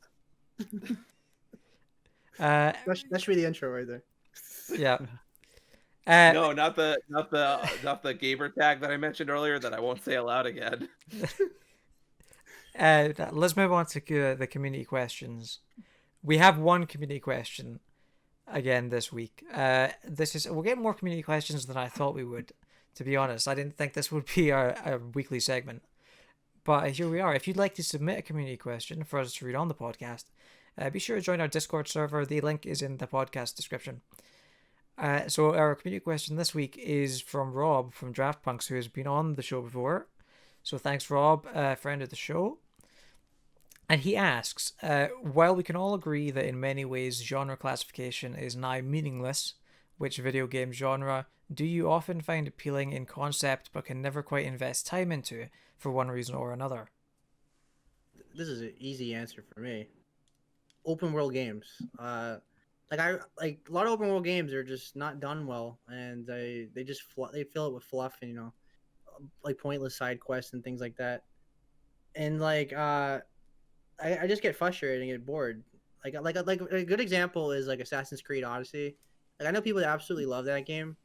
That should be the intro right there. Yeah. No, not the gamer tag that I mentioned earlier that I won't say aloud again. Let's move on to the community questions. We have one community question again this week. We'll get more community questions than I thought we would. To be honest, I didn't think this would be our weekly segment. But here we are. If you'd like to submit a community question for us to read on the podcast, be sure to join our Discord server. The link is in the podcast description. So our community question this week is from Rob from DraftPunks, who has been on the show before. So thanks, Rob, friend of the show. And he asks, while we can all agree that in many ways genre classification is now meaningless, Which video game genre do you often find appealing in concept but can never quite invest time into for one reason or another? This is an easy answer for me. Open world games. A lot of open world games are just not done well, and they just they fill it with fluff and like pointless side quests and things like that. And I just get frustrated and get bored. Like a good example is like Assassin's Creed Odyssey. Like I know people that absolutely love that game,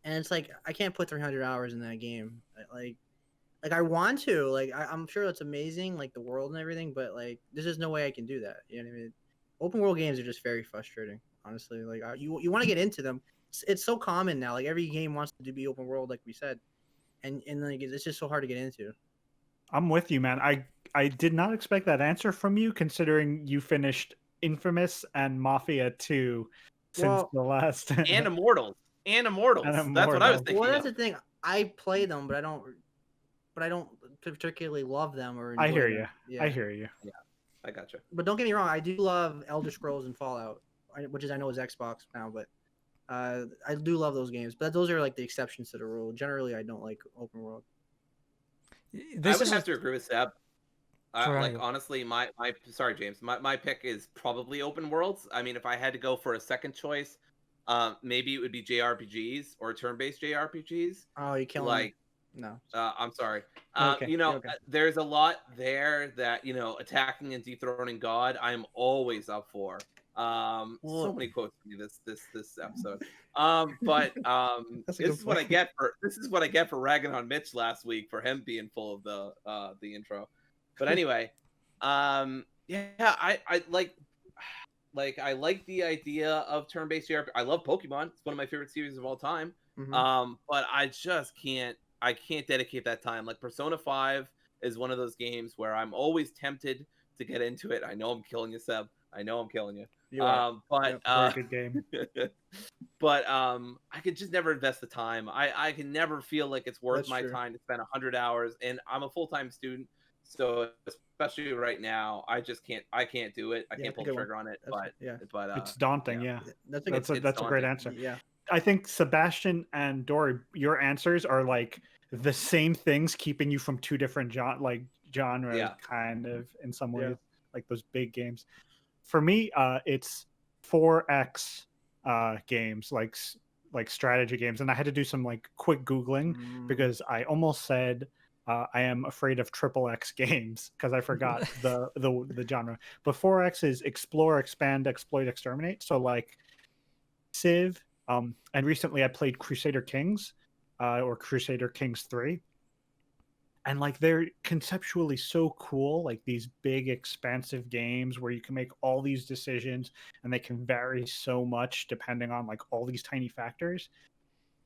and it's like I can't put 300 hours in that game. Like I want to. Like I'm sure it's amazing, like the world and everything, but like there's just no way I can do that. You know what I mean? Open world games are just very frustrating, honestly. Like you want to get into them. It's so common now. Like every game wants to be open world, like we said, and like it's just so hard to get into. I'm with you, man. I did not expect that answer from you, considering you finished Infamous and Mafia 2 since the last. And Immortals. And Immortals. That's what I was thinking. Well, that's the thing. I play them, but I don't particularly love them or. I hear them. you. Yeah. I hear you. Yeah, I gotcha. But don't get me wrong. I do love Elder Scrolls and Fallout, which I know is Xbox now, but I do love those games. But those are like the exceptions to the rule. Generally, I don't like open world. I would have to agree with Seb. Like honestly, my sorry, James. My pick is probably open worlds. I mean, if I had to go for a second choice, maybe it would be JRPGs or turn-based JRPGs. Oh, you killing like me. No. I'm sorry. Okay, okay. There's a lot there that attacking and dethroning God. I'm always up for. So many quotes from me this episode. But this is what I get for ragging on Mitch last week for him being full of the intro. But anyway, I like the idea of turn-based JRPG. I love Pokemon. It's one of my favorite series of all time. Mm-hmm. But I just can't dedicate that time. Like Persona 5 is one of those games where I'm always tempted to get into it. I know I'm killing you, Seb. I know I'm killing you. Very good game. But I could just never invest the time. I can never feel like it's worth my time to spend 100 hours. And I'm a full-time student, so especially right now, I just can't. I can't do it. I can't pull the trigger on it. But it's daunting. Yeah, that's a great answer. Yeah. I think Sebastian and Dory, your answers are like the same things, keeping you from two different genres, kind of in some ways, like those big games. For me, it's 4X games, like strategy games, and I had to do some like quick googling because I almost said I am afraid of XXX games because I forgot the genre. But 4X is explore, expand, exploit, exterminate. So like Civ. And recently I played Crusader Kings, or Crusader Kings 3. And like they're conceptually so cool, like these big expansive games where you can make all these decisions and they can vary so much depending on like all these tiny factors.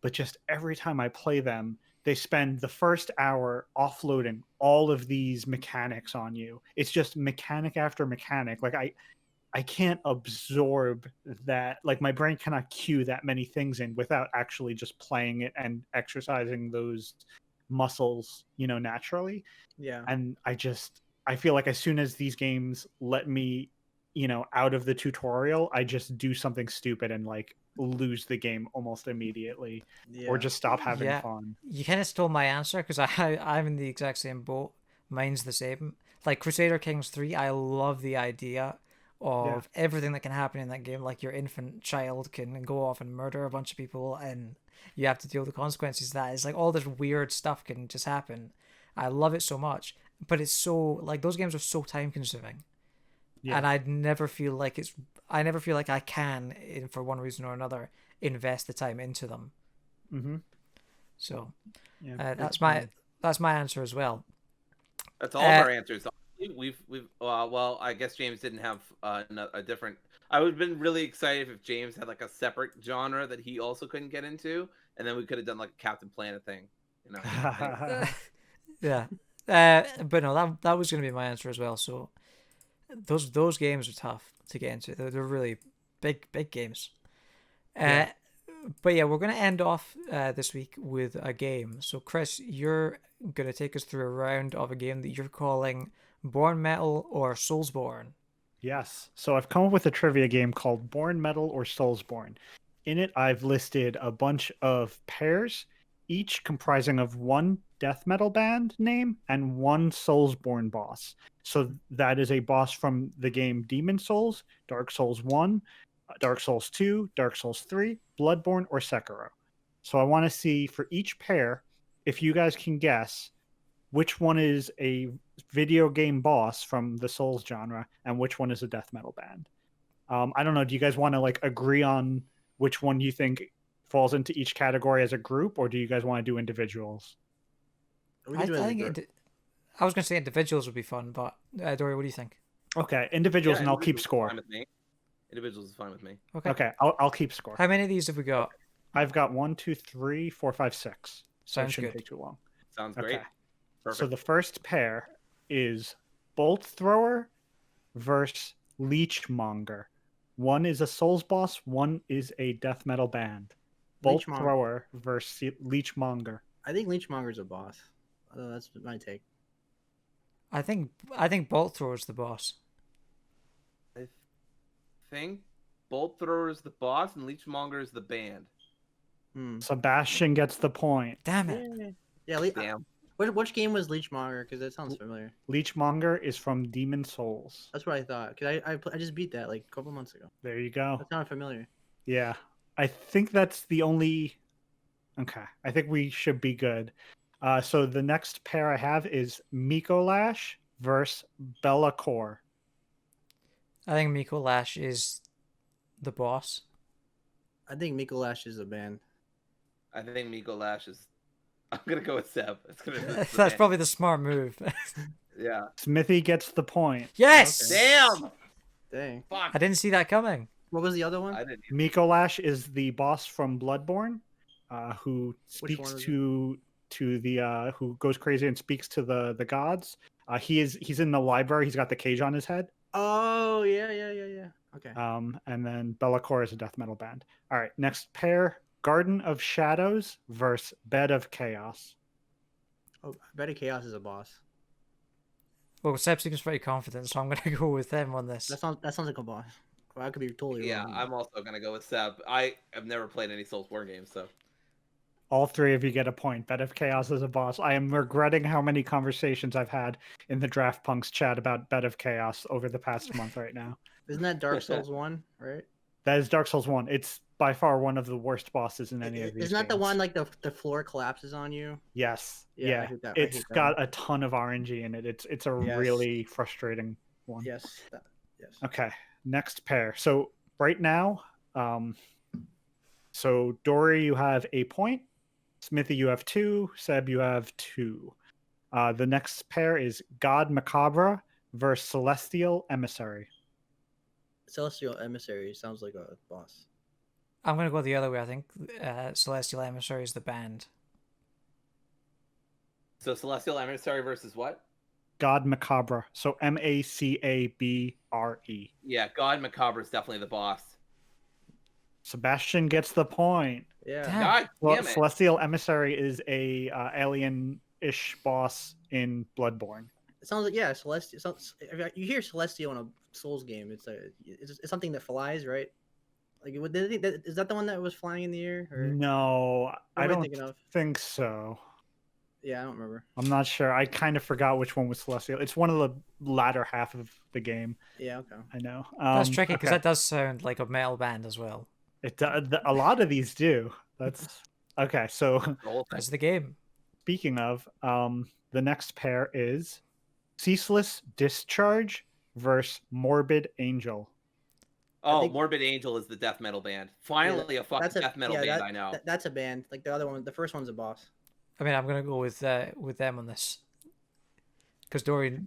But just every time I play them, they spend the first hour offloading all of these mechanics on you. It's just mechanic after mechanic. Like I can't absorb that. Like my brain cannot cue that many things in without actually just playing it and exercising those muscles, naturally. Yeah. And I feel like as soon as these games let me, out of the tutorial, I just do something stupid and like lose the game almost immediately, or just stop having fun. You kind of stole my answer because I'm in the exact same boat. Mine's the same. Like Crusader Kings 3, I love the idea of everything that can happen in that game. Like your infant child can go off and murder a bunch of people and you have to deal with the consequences of that. It's like all this weird stuff can just happen. I love it so much, but it's so like those games are so time consuming. And I never feel like I can, for one reason or another, invest the time into them. Mm-hmm. So that's my answer as well. That's all of our answers. We've well, I guess James didn't have a different. I would have been really excited if James had like a separate genre that he also couldn't get into, and then we could have done like a Captain Planet thing, Yeah, but no, that was going to be my answer as well. So those games are tough to get into. They're really big games. But yeah, we're going to end off this week with a game. So Chris, you're going to take us through a round of a game that you're calling Born Metal or Soulsborne. Yes. So I've come up with a trivia game called Born Metal or Soulsborne. in it, I've listed a bunch of pairs, each comprising of one death metal band name and one Soulsborne boss. So that is a boss from the game Demon Souls, Dark Souls 1, Dark Souls 2, Dark Souls 3, Bloodborne, or Sekiro. So I want to see for each pair, if you guys can guess which one is a video game boss from the Souls genre and which one is a death metal band. I don't know. Do you guys want to like agree on which one you think falls into each category as a group, or do you guys want to do individuals? I think I was going to say individuals would be fun, but Dory, what do you think? Okay, individuals, and I'll keep individuals is score. fine with me. Individuals is fine with me. Okay, I'll keep score. How many of these have we got? I've got 1, 2, 3, 4, 5, 6. So it Sounds shouldn't good. take too long. Sounds great. Perfect. So the first pair is Bolt Thrower versus Leechmonger. One is a Souls boss, one is a death metal band. Bolt Thrower versus Leechmonger. I think Leechmonger's a boss. That's my take. I think Bolt Thrower's the boss. I think Bolt Thrower is the boss and Leechmonger is the band. Sebastian gets the point. Damn it. Yeah, Damn. Which game was Leechmonger? Because that sounds familiar. Leechmonger is from Demon Souls. That's what I thought. Because I just beat that like a couple months ago. There you go. That sounded familiar. Yeah. I think that's the only... Okay. I think we should be good. So the next pair I have is Mikolash versus Bellacore. I think Miko Lash is the boss. I think Mikolash is a band. I think Miko Lash is. I'm gonna go with Seb. That's probably the smart move. Yeah. Smithy gets the point. Yes. Okay. Damn. Dang. Fuck. I didn't see that coming. What was the other one? I didn't. Mikolash is the boss from Bloodborne, who Which speaks one is to the who goes crazy and speaks to the gods. He's in the library. He's got the cage on his head. Oh yeah. Okay. And then Bellacore is a death metal band. All right, next pair: Garden of Shadows versus Bed of Chaos. Oh, Bed of Chaos is a boss. Well, Seb seems pretty confident, so I'm going to go with them on this. That sounds like a boss. Well, I could be totally Yeah, wrong. I'm also gonna go with Seb. I have never played any Soulsborne games, so. All three of you get a point. Bed of Chaos is a boss. I am regretting how many conversations I've had in the Draft Punks chat about Bed of Chaos over the past month right now. Isn't that Dark Souls 1, right? That is Dark Souls 1. It's by far one of the worst bosses in any of these Isn't that the games. one like the floor collapses on you? Yes. Yeah, I Yeah. hate that. It's got a ton of RNG in it. It's a really frustrating one. Yes. Yes. Okay. Next pair. So right now, so Dory, you have a point. Smithy, you have 2. Seb, you have 2. The next pair is God Macabre versus Celestial Emissary. Celestial Emissary sounds like a boss. I'm going to go the other way. I think Celestial Emissary is the band. So Celestial Emissary versus what? God Macabre. So Macabre. Yeah, God Macabre is definitely the boss. Sebastian gets the point. Yeah. Damn. God Well, damn it. Celestial Emissary is a alien-ish boss in Bloodborne. It sounds like Celestial. If you hear Celestial in a Souls game, it's something that flies, right? Like, is that the one that was flying in the air? Or No, I am I don't thinking of? think so. Yeah, I don't remember. I'm not sure. I kind of forgot which one was Celestial. It's one of the latter half of the game. Yeah, okay. I know. That's tricky because okay. that does sound like a metal band as well. A lot of these do. That's okay. So The whole thing. That's the game. speaking of, the next pair is Ceaseless Discharge versus Morbid Angel. Oh, think- Morbid Angel is the death metal band. Finally, a fucking death metal band I know. That's a band. Like the other one, the first one's a boss. I mean, I'm going to go with them on this. Because Dory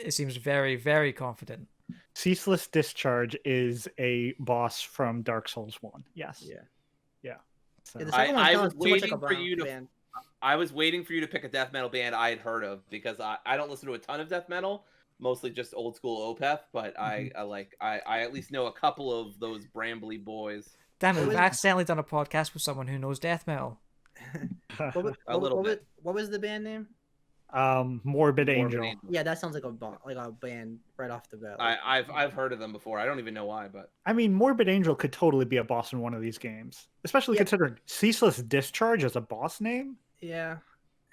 seems very, very confident. Ceaseless Discharge is a boss from Dark Souls 1. Yes. Yeah. So, Yeah, the second one I sounds was too much waiting like a for you to. band. I was waiting for you to pick a death metal band I had heard of because I don't listen to a ton of death metal, mostly just old school Opeth, but I at least know a couple of those brambly boys. Damn it, What we've was- accidentally done a podcast with someone who knows death metal. A little bit. What was the band name? Morbid Angel. Yeah, that sounds like a band right off the bat. I've heard of them before. I don't even know why, but I mean, Morbid Angel could totally be a boss in one of these games, especially considering Ceaseless Discharge as a boss name. Yeah,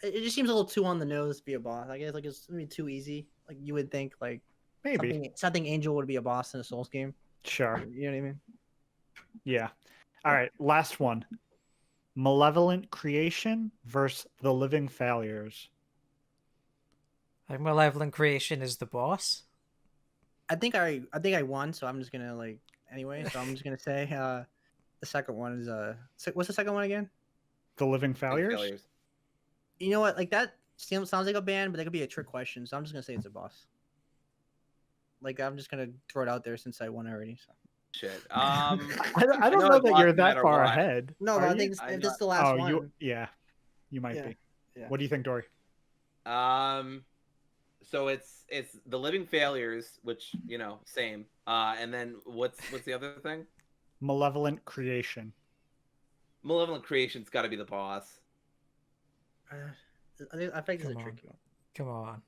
it just seems a little too on the nose to be a boss. I guess like it's gonna be too easy. Like you would think like Maybe something Angel would be a boss in a Souls game. Sure. You know what I mean? Yeah. All right. Last one. Malevolent Creation versus the Living Failures. I think Malevolent Creation is the boss. I think I won, so I'm just gonna anyway. So I'm just gonna say the second one is what's the second one again? The Living Failures. You know what? Like that sounds like a band, but that could be a trick question. So I'm just gonna say it's a boss. Like I'm just gonna throw it out there since I won already. So. Shit. I don't know that you're that far ahead. No, but I think if this is the last one. You might be. Yeah. What do you think, Dory? So it's the Living Failures, which same. And then what's the other thing? Malevolent Creation. Malevolent Creation's got to be the boss. I think this is a tricky one. Come on.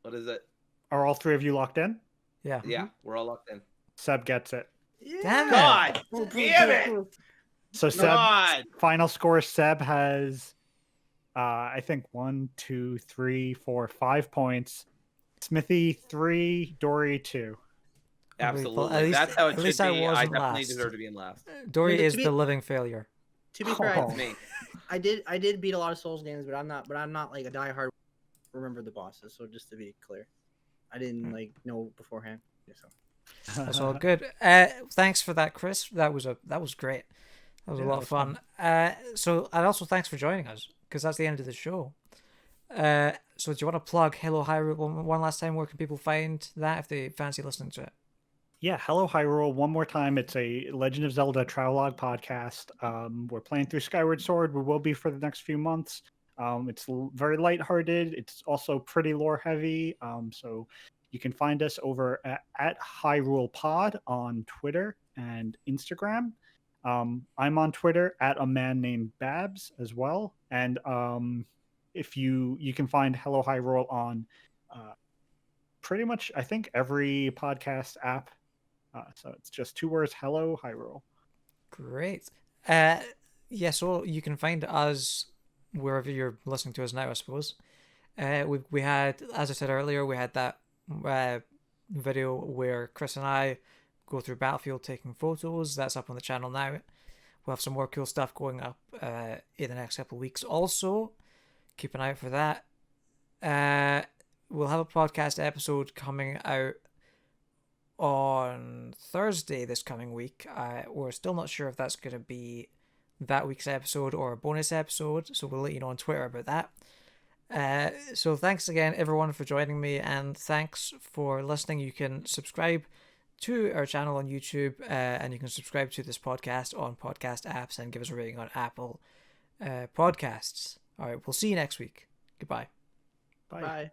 What is it? Are all three of you locked in? Yeah. Yeah, we're all locked in. Seb gets it. Damn it. God damn it! So Seb, final score, Seb has I think 1, 2, 3, 4, 5 points. Smithy 3, Dory 2. Absolutely. That's how it should be. I definitely deserve to be in last. Dory is the living failure. To be fair, I did beat a lot of Souls games, but I'm not like a diehard remember the bosses. So just to be clear, I didn't know beforehand. So. That's all good. Thanks for that, Chris. That was great. That was a lot of fun. So and also thanks for joining us, because that's the end of the show. So do you want to plug Hello Hyrule one last time? Where can people find that if they fancy listening to it? Yeah, Hello Hyrule one more time. It's a Legend of Zelda travelogue podcast. We're playing through Skyward Sword. We will be for the next few months. It's very lighthearted. It's also pretty lore heavy. So you can find us over at Hyrule Pod on Twitter and Instagram. I'm on Twitter at a man named Babs as well. And if you can find Hello Hyrule on pretty much, I think, every podcast app. So it's just 2 words, Hello Hyrule. Great. So you can find us wherever you're listening to us now, I suppose. We had, as I said earlier, we had that video where Chris and I go through Battlefield taking photos. That's up on the channel now. We'll have some more cool stuff going up in the next couple of weeks. Also, keep an eye out for that. We'll have a podcast episode coming out on Thursday this coming week. We're still not sure if that's going to be that week's episode or a bonus episode, so we'll let you know on Twitter about that. So thanks again, everyone, for joining me, and thanks for listening. You can subscribe to our channel on YouTube, and you can subscribe to this podcast on podcast apps and give us a rating on Apple Podcasts. All right, we'll see you next week. Goodbye. Bye.